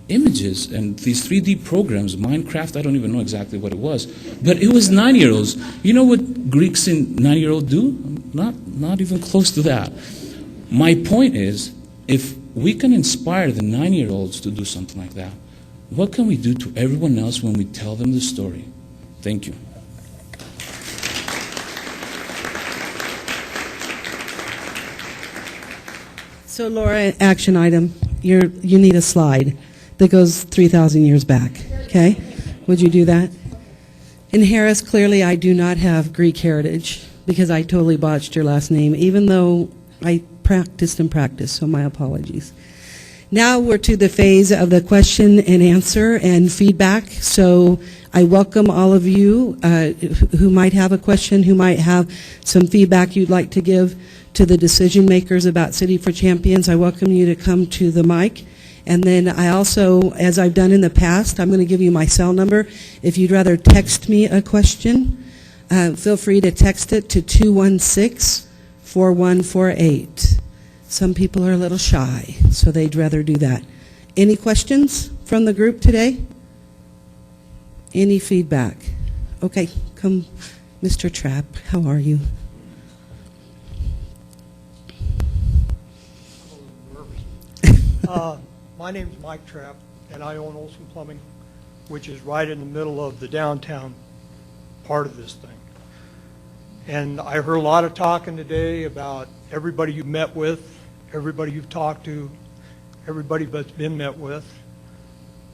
images and these 3D programs. Minecraft, I don't even know exactly what it was, but it was 9-year-olds. You know what Greeks and 9-year-olds do? Not even close to that. My point is, if we can inspire the 9-year-olds to do something like that, what can we do to everyone else when we tell them the story? Thank you. So Laura, action item, you need a slide that goes 3,000 years back, okay? Would you do that? In Harris, clearly I do not have Greek heritage because I totally botched your last name, even though I practiced, so my apologies. Now we're to the phase of the question and answer and feedback. So I welcome all of you who might have a question, who might have some feedback you'd like to give to the decision makers about City for Champions. I welcome you to come to the mic. And then I also, as I've done in the past, I'm going to give you my cell number. If you'd rather text me a question, feel free to text it to 216-4148. Some people are a little shy, so they'd rather do that. Any questions from the group today? Any feedback? Okay, come, Mr. Trapp, how are you? My name's Mike Trapp, and I own Olson Plumbing, which is right in the middle of the downtown part of this thing. And I heard a lot of talking today about everybody you've met with, everybody you've talked to, everybody that's been met with,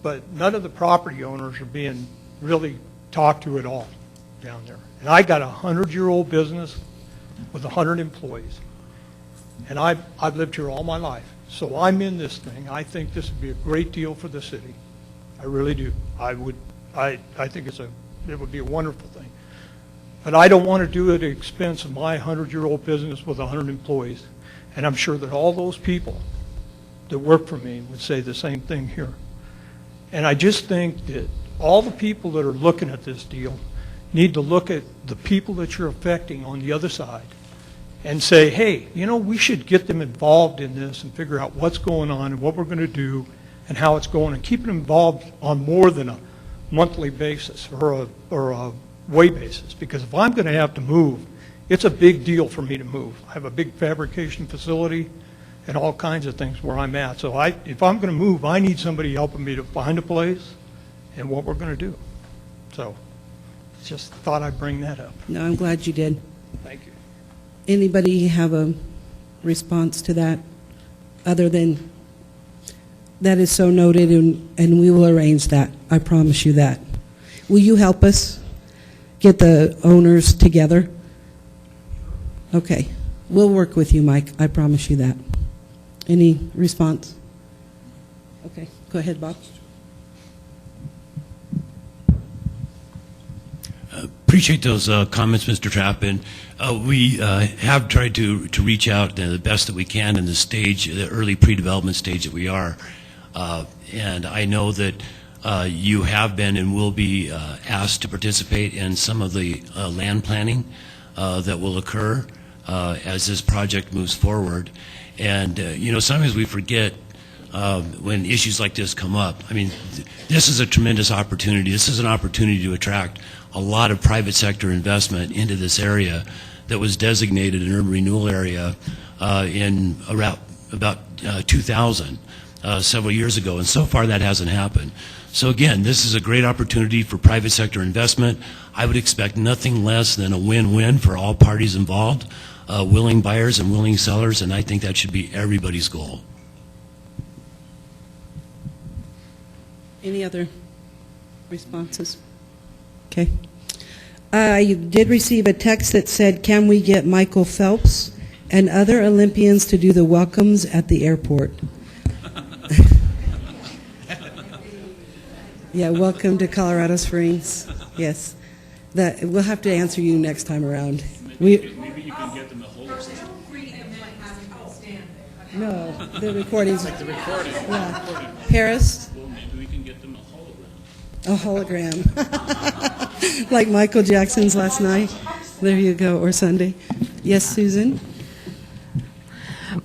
but none of the property owners are being really talked to at all down there. And I got a 100-year-old business with 100 employees, and I've lived here all my life. So I'm in this thing. I think this would be a great deal for the city. I really do. I think it would be a wonderful thing. But I don't want to do it at the expense of my 100-year-old business with 100 employees. And I'm sure that all those people that work for me would say the same thing here. And I just think that all the people that are looking at this deal need to look at the people that you're affecting on the other side and say, hey, you know, we should get them involved in this and figure out what's going on and what we're going to do and how it's going, and keep them involved on more than a monthly basis or a way basis. Because if I'm going to have to move, it's a big deal for me to move. I have a big fabrication facility and all kinds of things where I'm at. So if I'm going to move, I need somebody helping me to find a place and what we're going to do. So just thought I'd bring that up. No, I'm glad you did. Thank you. Anybody have a response to that other than that is so noted, and we will arrange that. I promise you that. Will you help us get the owners together? Okay. We'll work with you, Mike. I promise you that. Any response? Okay. Go ahead, Bob. Appreciate those comments, Mr. Trapp, and we have tried to reach out the best that we can in the stage, the early pre-development stage that we are, and I know that you have been and will be asked to participate in some of the land planning that will occur as this project moves forward. And you know, sometimes we forget when issues like this come up. I mean, this is a tremendous opportunity. This is an opportunity to attract a lot of private sector investment into this area that was designated an urban renewal area in around about 2000, several years ago, and so far that hasn't happened. So again, this is a great opportunity for private sector investment. I would expect nothing less than a win-win for all parties involved, willing buyers and willing sellers, and I think that should be everybody's goal. Any other responses? Okay. I did receive a text that said, can we get Michael Phelps and other Olympians to do the welcomes at the airport? Yeah, welcome to Colorado Springs. Yes. We'll have to answer you next time around. Maybe you can get them a hologram. No, the recordings. Like the recording. Yeah. Paris? Well, maybe we can get them a hologram. A hologram. Like Michael Jackson's last night. There you go, or Sunday. Yes, Susan?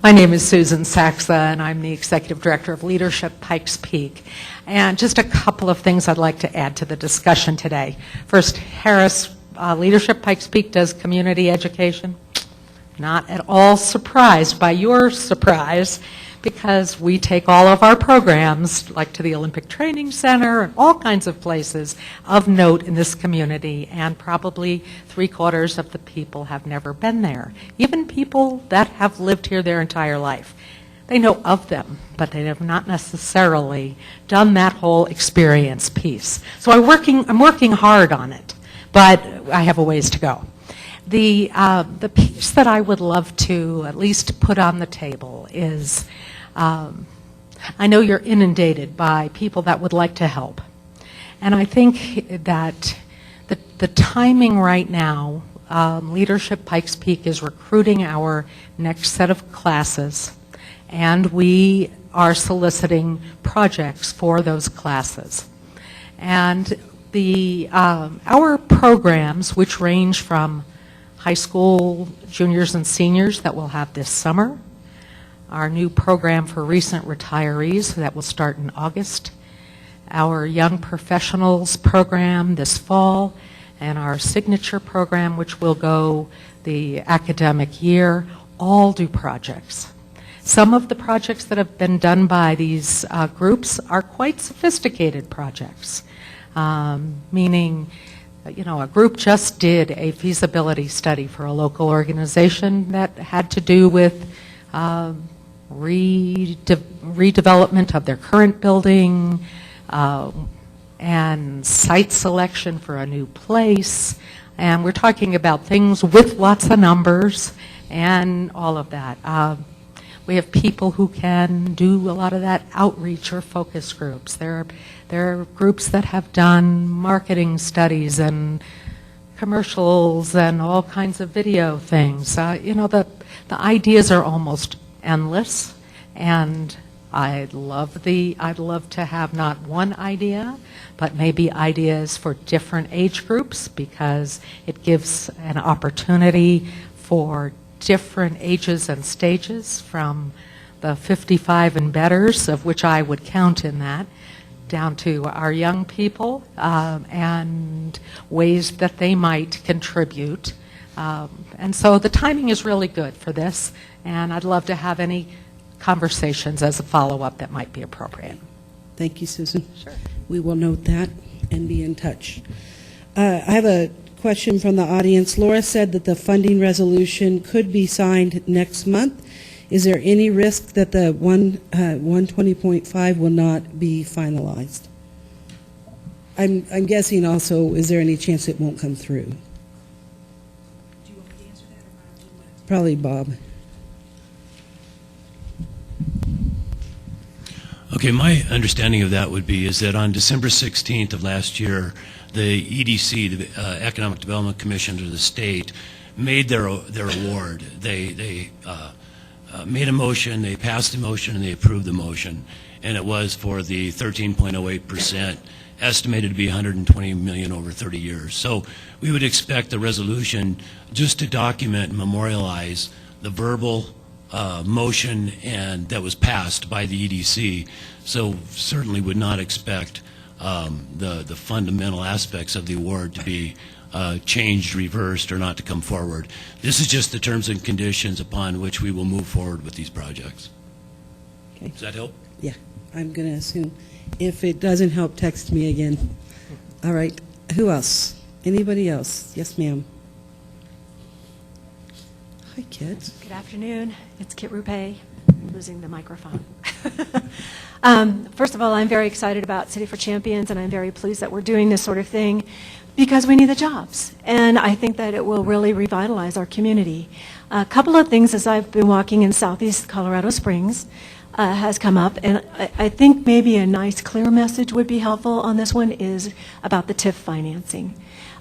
My name is Susan Saxa, and I'm the Executive Director of Leadership Pikes Peak. And just a couple of things I'd like to add to the discussion today. First, Harris Leadership Pikes Peak does community education. Not at all surprised by your surprise, because we take all of our programs, like to the Olympic Training Center and all kinds of places of note in this community, and probably 3/4 of the people have never been there. Even people that have lived here their entire life. They know of them, but they have not necessarily done that whole experience piece. So I'm working hard on it, but I have a ways to go. The piece that I would love to at least put on the table is, I know you're inundated by people that would like to help. And I think that the timing right now, Leadership Pikes Peak is recruiting our next set of classes, and we are soliciting projects for those classes. And our programs, which range from high school juniors and seniors that we'll have this summer, our new program for recent retirees that will start in August, our young professionals program this fall, and our signature program, which will go the academic year, all do projects. some of the projects that have been done by these groups are quite sophisticated projects, meaning, you know, a group just did a feasibility study for a local organization that had to do with redevelopment of their current building, and site selection for a new place. And we're talking about things with lots of numbers and all of that. We have people who can do a lot of that outreach or focus groups. There are groups that have done marketing studies and commercials and all kinds of video things. You know, the ideas are almost endless, and I'd love to have not one idea, but maybe ideas for different age groups, because it gives an opportunity for different ages and stages, from the 55 and betters, of which I would count in that, down to our young people, and ways that they might contribute. And so the timing is really good for this, and I'd love to have any conversations as a follow-up that might be appropriate. Thank you, Susan. Sure. We will note that and be in touch. I have a question from the audience. Laura said that the funding resolution could be signed next month. Is there any risk that the 120.5 will not be finalized? I'm guessing also, is there any chance it won't come through? Do you want me to answer that, or Bob? Probably Bob. Okay, my understanding of that would be is that on December 16th of last year, the EDC, the Economic Development Commission of the state, made their award. They made a motion, they passed the motion, and they approved the motion, and it was for the 13.08%, estimated to be $120 million over 30 years. So we would expect the resolution just to document and memorialize the verbal motion and that was passed by the EDC. So certainly would not expect the fundamental aspects of the award to be changed, reversed, or not to come forward. This is just the terms and conditions upon which we will move forward with these projects. Okay. Does that help? Yeah, I'm going to assume. If it doesn't help, text me again. All right. Who else? Anybody else? Yes, ma'am. Hi, kids. Good afternoon. It's Kit Rupe, losing the microphone. First of all, I'm very excited about City for Champions, and I'm very pleased that we're doing this sort of thing because we need the jobs. And I think that it will really revitalize our community. A couple of things as I've been walking in southeast Colorado Springs has come up, and I think maybe a nice clear message would be helpful on this one is about the TIF financing.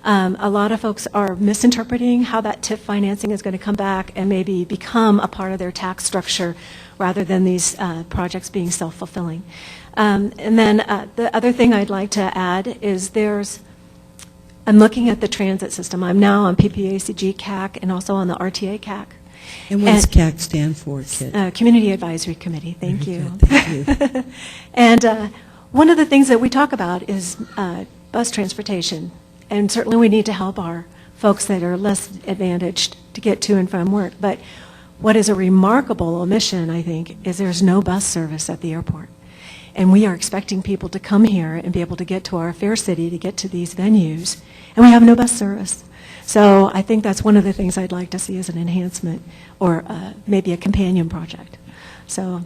A lot of folks are misinterpreting how that TIF financing is going to come back and maybe become a part of their tax structure rather than these projects being self-fulfilling. And then the other thing I'd like to add is I'm looking at the transit system. I'm now on PPACG CAC and also on the RTA CAC. And what does CAC stand for, Kit? Community Advisory Committee. Thank you. Thank you. And one of the things that we talk about is bus transportation. And certainly we need to help our folks that are less advantaged to get to and from work. But what is a remarkable omission, I think, is there's no bus service at the airport. And we are expecting people to come here and be able to get to our fair city, to get to these venues, and we have no bus service. So I think that's one of the things I'd like to see as an enhancement or maybe a companion project. So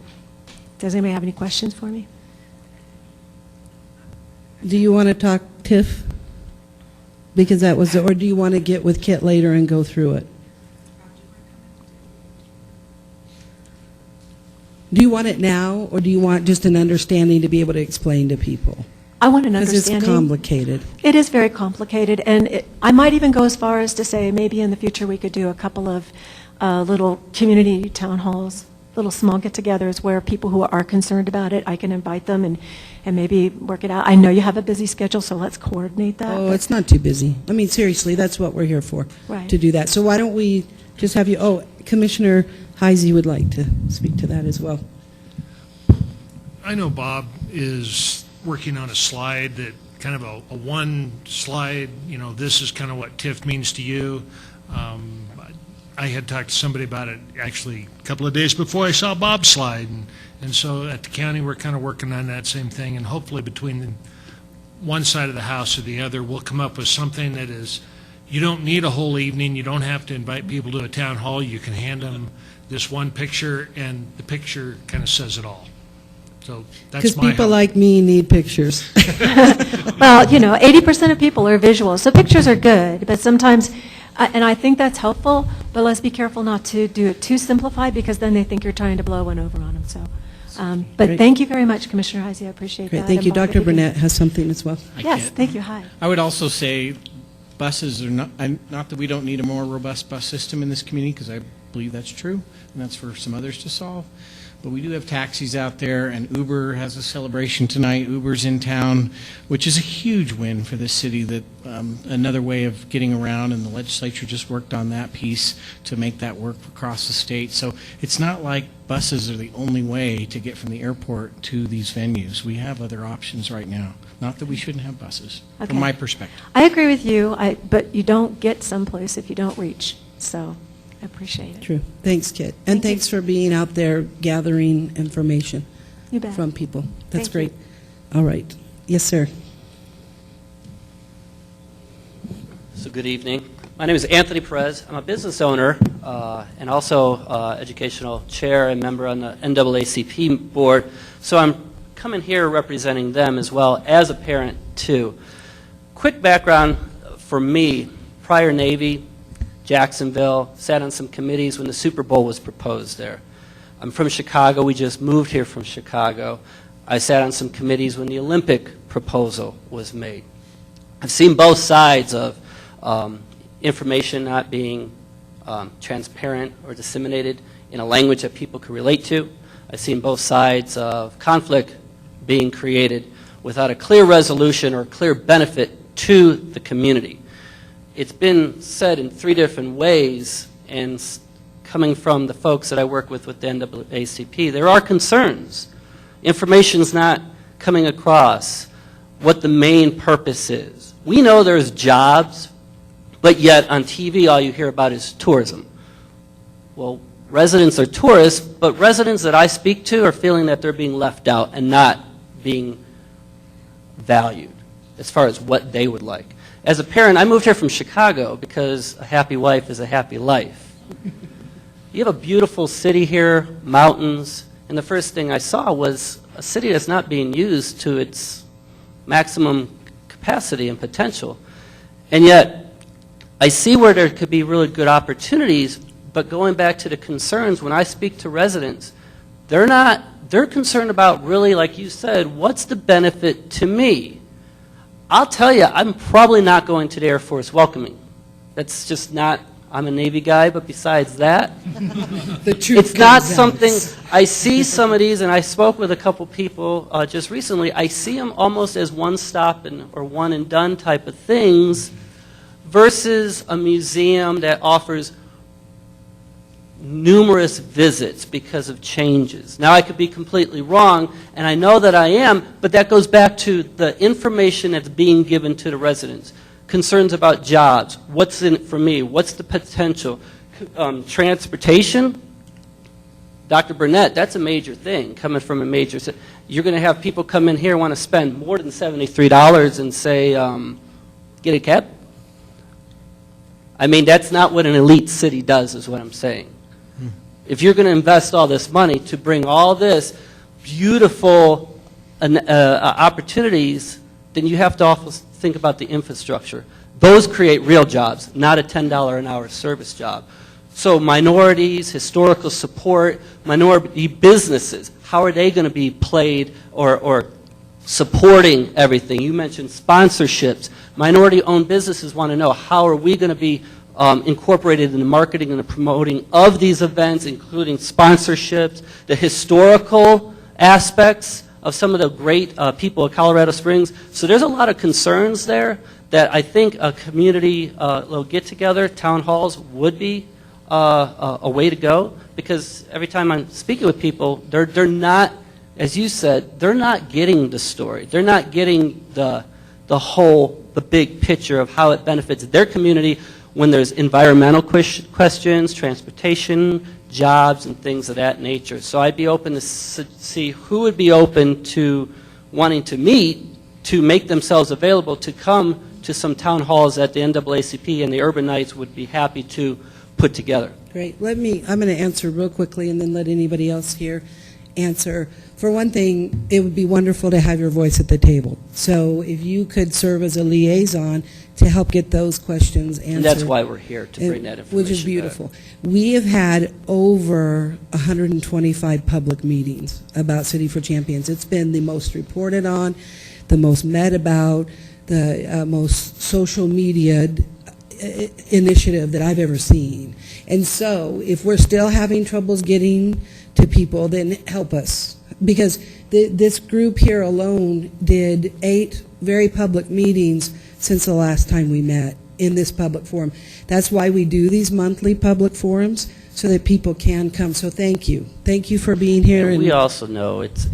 does anybody have any questions for me? Do you want to talk TIF? Because that was, or do you want to get with Kit later and go through it? Do you want it now, or do you want just an understanding to be able to explain to people? I want an Because understanding. it's complicated. It is very complicated, and I might even go as far as to say maybe in the future we could do a couple of little community town halls, little small get-togethers where people who are concerned about it, I can invite them and maybe work it out. I know you have a busy schedule, so let's coordinate that. Oh, it's not too busy. I mean, seriously, that's what we're here for, Right. to do that. So why don't we just have you, Commissioner Heisey would like to speak to that as well. I know Bob is working on a slide that kind of a one slide, this is kind of what TIF means to you. I had talked to somebody about it actually a couple of days before I saw bobslide, and so at the county we're kind of working on that same thing, and hopefully between one side of the house or the other, we'll come up with something that is, you don't need a whole evening, you don't have to invite people to a town hall, you can hand them this one picture, and the picture kind of says it all. So that's Because my people hope. like me need pictures. Well, 80% of people are visual, so pictures are good, but sometimes, and I think that's helpful, but let's be careful not to do it too simplified, because then they think you're trying to blow one over on them, so. But Great. thank you very much, Commissioner Heisey, I appreciate Great, that. thank you. And Barbara Dr. Higgins. Burnett has something as well. Yes, thank you, hi. I would also say buses are not that we don't need a more robust bus system in this community, because I believe that's true, and that's for some others to solve. But we do have taxis out there, and Uber has a celebration tonight. Uber's in town, which is a huge win for this city, that another way of getting around, and the legislature just worked on that piece to make that work across the state. So it's not like buses are the only way to get from the airport to these venues. We have other options right now. Not that we shouldn't have buses, Okay. from my perspective. I agree with you, but you don't get someplace if you don't reach, so I appreciate it. True. Thanks, Kit. And Thank you. thanks for being out there gathering information You bet. from people. That's Thank you. great. All right. Yes, sir. So good evening. My name is Anthony Perez. I'm a business owner and also educational chair and member on the NAACP board. So I'm coming here representing them as well as a parent too. Quick background for me, prior Navy, Jacksonville, sat on some committees when the Super Bowl was proposed there. I'm from Chicago. We just moved here from Chicago. I sat on some committees when the Olympic proposal was made. I've seen both sides of information not being transparent or disseminated in a language that people can relate to. I've seen both sides of conflict being created without a clear resolution or clear benefit to the community. It's been said in three different ways, and coming from the folks that I work with the NAACP, there are concerns. Information's not coming across what the main purpose is. We know there's jobs, but yet on TV all you hear about is tourism. Well, residents are tourists, but residents that I speak to are feeling that they're being left out and not being valued as far as what they would like. As a parent, I moved here from Chicago because a happy wife is a happy life. You have a beautiful city here, mountains, and the first thing I saw was a city that's not being used to its maximum capacity and potential. And yet, I see where there could be really good opportunities, but going back to the concerns, when I speak to residents, they're concerned about really, like you said, what's the benefit to me? I'll tell you, I'm probably not going to the Air Force welcoming. That's just not, I'm a Navy guy, but besides that, it's not something, I see some of these, and I spoke with a couple people just recently, I see them almost as one-stop or one-and-done type of things versus a museum that offers numerous visits because of changes. Now, I could be completely wrong, and I know that I am, but that goes back to the information that's being given to the residents. Concerns about jobs. What's in it for me? What's the potential? Transportation. Dr. Burnett, that's a major thing, coming from a major city. You're going to have people come in here and want to spend more than $73 and say, get a cab? I mean, that's not what an elite city does, is what I'm saying. If you're going to invest all this money to bring all this beautiful opportunities, then you have to also think about the infrastructure. Those create real jobs, not a $10 an hour service job. So minorities, historical support, minority businesses, how are they going to be played or supporting everything? You mentioned sponsorships. Minority-owned businesses want to know, how are we going to be incorporated in the marketing and the promoting of these events, including sponsorships, the historical aspects of some of the great people of Colorado Springs. So there's a lot of concerns there that I think a community little get-together, town halls, would be a way to go, because every time I'm speaking with people, they're not, as you said, they're not getting the story. They're not getting the big picture of how it benefits their community, when there's environmental questions, transportation, jobs, and things of that nature. So I'd be open to see who would be open to wanting to meet, to make themselves available to come to some town halls that the NAACP and the Urban Knights would be happy to put together. Great. I'm going to answer real quickly and then let anybody else here answer. For one thing, it would be wonderful to have your voice at the table. So if you could serve as a liaison to help get those questions answered. And that's why we're here, to bring that information which is beautiful. We have had over 125 public meetings about City for Champions. It's been the most reported on, the most met about, the most social media initiative that I've ever seen. And so if we're still having troubles getting to people, then help us. Because this group here alone did 8 very public meetings since the last time we met in this public forum. That's why we do these monthly public forums, so that people can come. So thank you. Thank you for being here. And we also know it's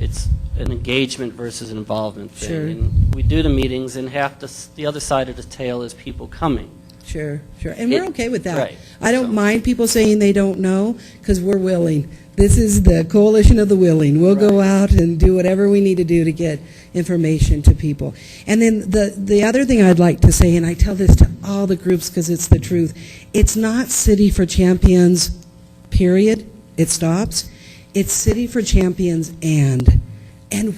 an engagement versus an involvement thing. Sure. And we do the meetings, and the other side of the tail is people coming. Sure, sure. And we're okay with that. Right. I don't mind people saying they don't know, because we're willing. This is the coalition of the willing. We'll go out and do whatever we need to do to get information to people. And then the other thing I'd like to say, and I tell this to all the groups because it's the truth, it's not City for Champions, period. It stops. It's City for Champions and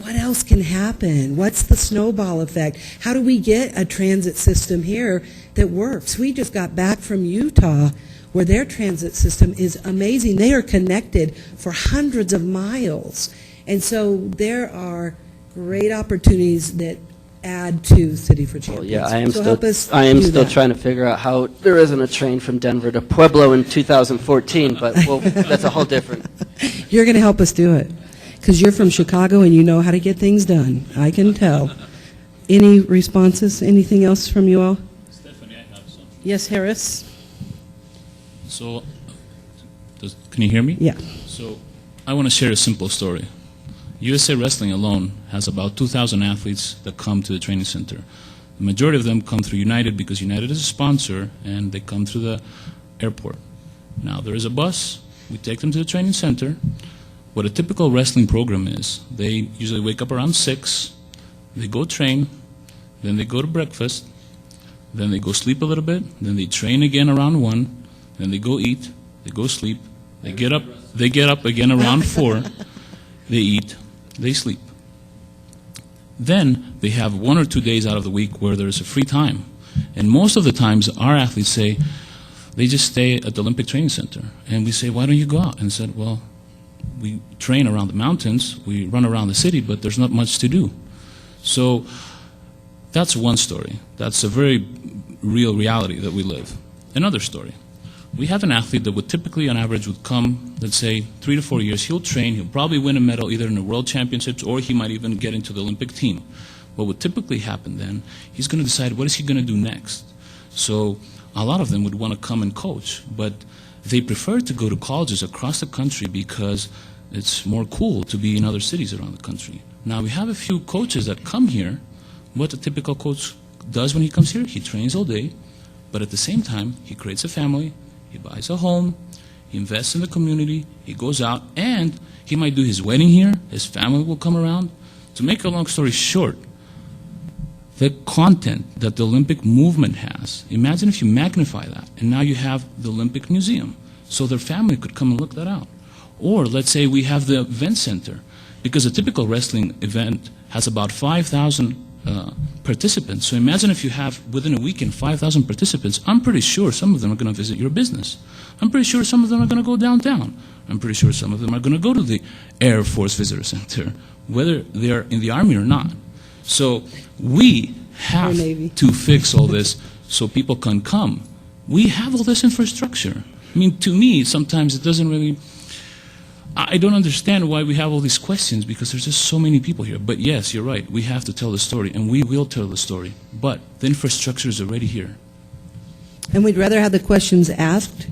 what else can happen? What's the snowball effect? How do we get a transit system here that works? We just got back from Utah, where their transit system is amazing. They are connected for hundreds of miles. And so there are great opportunities that add to City for Champions. Well, yeah, I am so still, help us I am do still that. trying to figure out how there isn't a train from Denver to Pueblo in 2014, but that's a whole different. You're going to help us do it, because you're from Chicago and you know how to get things done. I can tell. Any responses? Anything else from you all? Stephanie, I have some. Yes, Harris? So, can you hear me? Yeah. So, I want to share a simple story. USA Wrestling alone has about 2,000 athletes that come to the training center. The majority of them come through United because United is a sponsor, and they come through the airport. Now, there is a bus. We take them to the training center. What a typical wrestling program is, they usually wake up around 6, they go train, then they go to breakfast, then they go sleep a little bit, then they train again around 1, then they go eat, they go sleep, they get up again around 4, they eat, they sleep. Then they have 1 or 2 days out of the week where there's a free time. And most of the times our athletes say, they just stay at the Olympic Training Center. And we say, why don't you go out? And said, well, we train around the mountains, we run around the city, but there's not much to do. So that's one story. That's a very real reality that we live. Another story. We have an athlete that would typically, on average, would come, let's say, 3 to 4 years. He'll train. He'll probably win a medal either in the World Championships or he might even get into the Olympic team. What would typically happen then, he's going to decide what is he going to do next. So a lot of them would want to come and coach, but they prefer to go to colleges across the country because it's more cool to be in other cities around the country. Now, we have a few coaches that come here. What a typical coach does when he comes here, he trains all day, but at the same time, he creates a family, he buys a home, he invests in the community, he goes out, and he might do his wedding here, his family will come around. To make a long story short, the content that the Olympic movement has, imagine if you magnify that, and now you have the Olympic Museum, so their family could come and look that out. Or let's say we have the event center, because a typical wrestling event has about 5,000 participants. So imagine if you have, within a weekend, 5,000 participants. I'm pretty sure some of them are going to visit your business. I'm pretty sure some of them are going to go downtown. I'm pretty sure some of them are going to go to the Air Force Visitor Center, whether they're in the Army or not. So we have to fix all this so people can come. We have all this infrastructure. I mean, to me, sometimes it doesn't really... I don't understand why we have all these questions, because there's just so many people here. But yes, you're right. We have to tell the story, and we will tell the story. But the infrastructure is already here. And we'd rather have the questions asked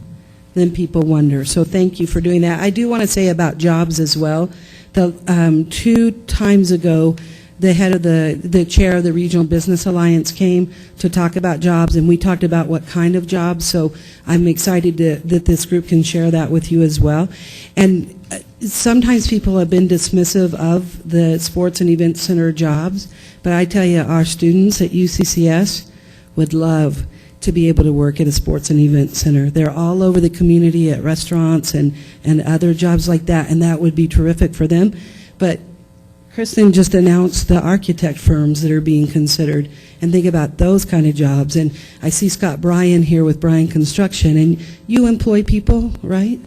than people wonder. So thank you for doing that. I do want to say about jobs as well. 2 times ago, the head of the chair of the Regional Business Alliance came to talk about jobs, and we talked about what kind of jobs, so I'm excited that this group can share that with you as well. And sometimes people have been dismissive of the Sports and Event Center jobs, but I tell you, our students at UCCS would love to be able to work at a sports and event center. They're all over the community at restaurants and other jobs like that, and that would be terrific for them. But Kristen just announced the architect firms that are being considered, and think about those kind of jobs. And I see Scott Bryan here with Bryan Construction, and you employ people, right?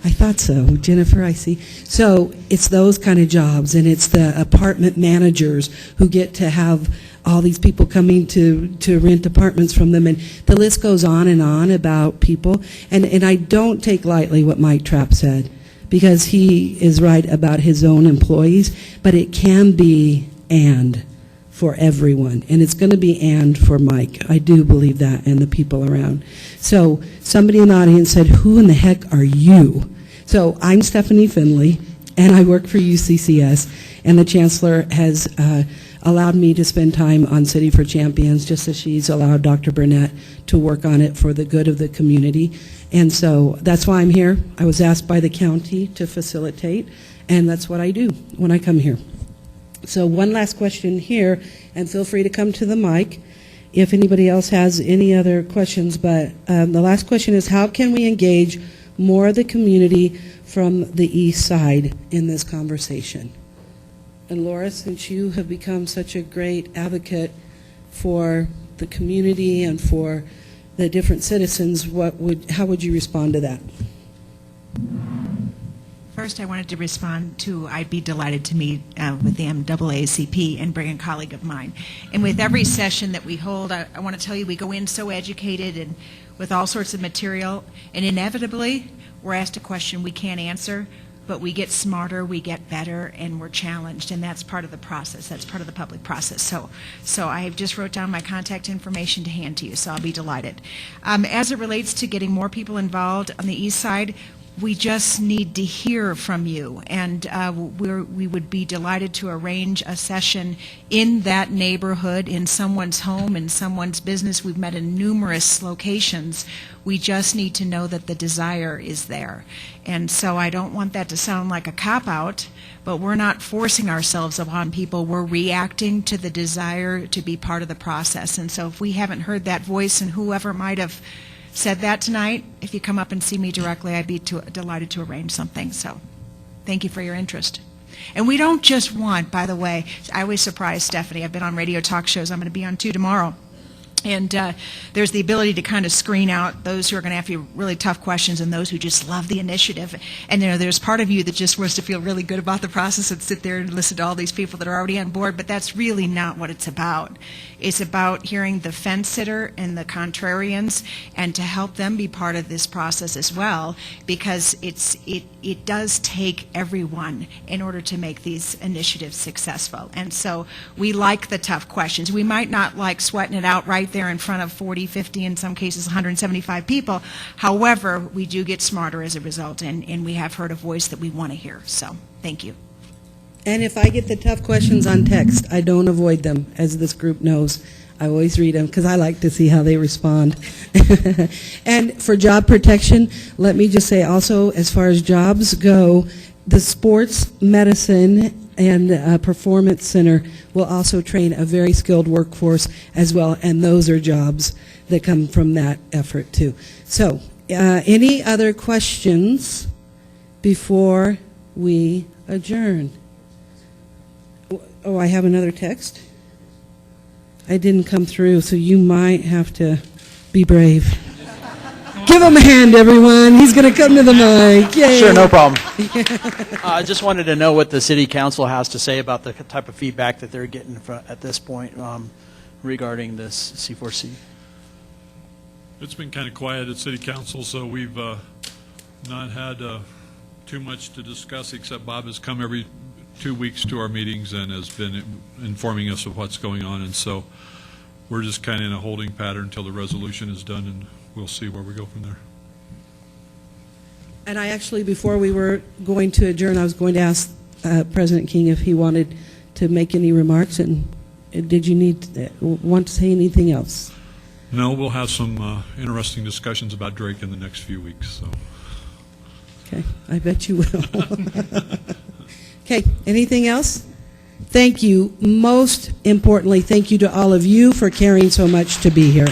I thought so. Jennifer, I see. So it's those kind of jobs, and it's the apartment managers who get to have all these people coming to rent apartments from them, and the list goes on about people. And I don't take lightly what Mike Trapp said, because he is right about his own employees, but it can be and for everyone, and it's going to be and for Mike. I do believe that, and the people around. So somebody in the audience said, who in the heck are you? So I'm Stephanie Finley, and I work for UCCS, and the Chancellor has allowed me to spend time on City for Champions, just as she's allowed Dr. Burnett to work on it for the good of the community. And so that's why I'm here. I was asked by the county to facilitate, and that's what I do when I come here. So one last question here, and feel free to come to the mic if anybody else has any other questions. But the last question is, how can we engage more of the community from the east side in this conversation? And Laura, since you have become such a great advocate for the community and for the different citizens, how would you respond to that? First, I wanted to respond to, I'd be delighted to meet with the NAACP and bring a colleague of mine. And with every session that we hold, I want to tell you, we go in so educated and with all sorts of material, and inevitably, we're asked a question we can't answer, but we get smarter, we get better, and we're challenged, and that's part of the process. That's part of the public process. So I just wrote down my contact information to hand to you, so I'll be delighted. As it relates to getting more people involved on the east side, we just need to hear from you, and we would be delighted to arrange a session in that neighborhood, in someone's home, in someone's business. We've met in numerous locations. We just need to know that the desire is there. And so I don't want that to sound like a cop-out, but we're not forcing ourselves upon people. We're reacting to the desire to be part of the process. And so if we haven't heard that voice, and whoever might have said that tonight, if you come up and see me directly, I'd be delighted to arrange something. So thank you for your interest. And we don't just want, by the way, I always surprise Stephanie. I've been on radio talk shows. I'm going to be on 2 tomorrow. And there's the ability to kind of screen out those who are going to ask you really tough questions and those who just love the initiative. And there's part of you that just wants to feel really good about the process and sit there and listen to all these people that are already on board, but that's really not what it's about. It's about hearing the fence sitter and the contrarians and to help them be part of this process as well, because it does take everyone in order to make these initiatives successful. And so we like the tough questions. We might not like sweating it out right there in front of 40, 50, in some cases 175 people. However, we do get smarter as a result, and we have heard a voice that we want to hear. So thank you. And if I get the tough questions on text, I don't avoid them, as this group knows. I always read them because I like to see how they respond. And for job protection, let me just say also, as far as jobs go, the sports medicine and performance center will also train a very skilled workforce as well, and those are jobs that come from that effort too. So any other questions before we adjourn? Oh, I have another text. I didn't come through, so you might have to be brave. Give him a hand, everyone. He's going to come to the mic. Yay. Sure, no problem. I just wanted to know what the city council has to say about the type of feedback that they're getting at this point regarding this C4C. It's been kind of quiet at city council, so we've not had too much to discuss, except Bob has come every 2 weeks to our meetings and has been informing us of what's going on, and so we're just kind of in a holding pattern until the resolution is done, and we'll see where we go from there. And I actually, before we were going to adjourn, I was going to ask President King if he wanted to make any remarks? And did you want to say anything else? No, we'll have some interesting discussions about Drake in the next few weeks. So. Okay, I bet you will. Okay, anything else? Thank you. Most importantly, thank you to all of you for caring so much to be here.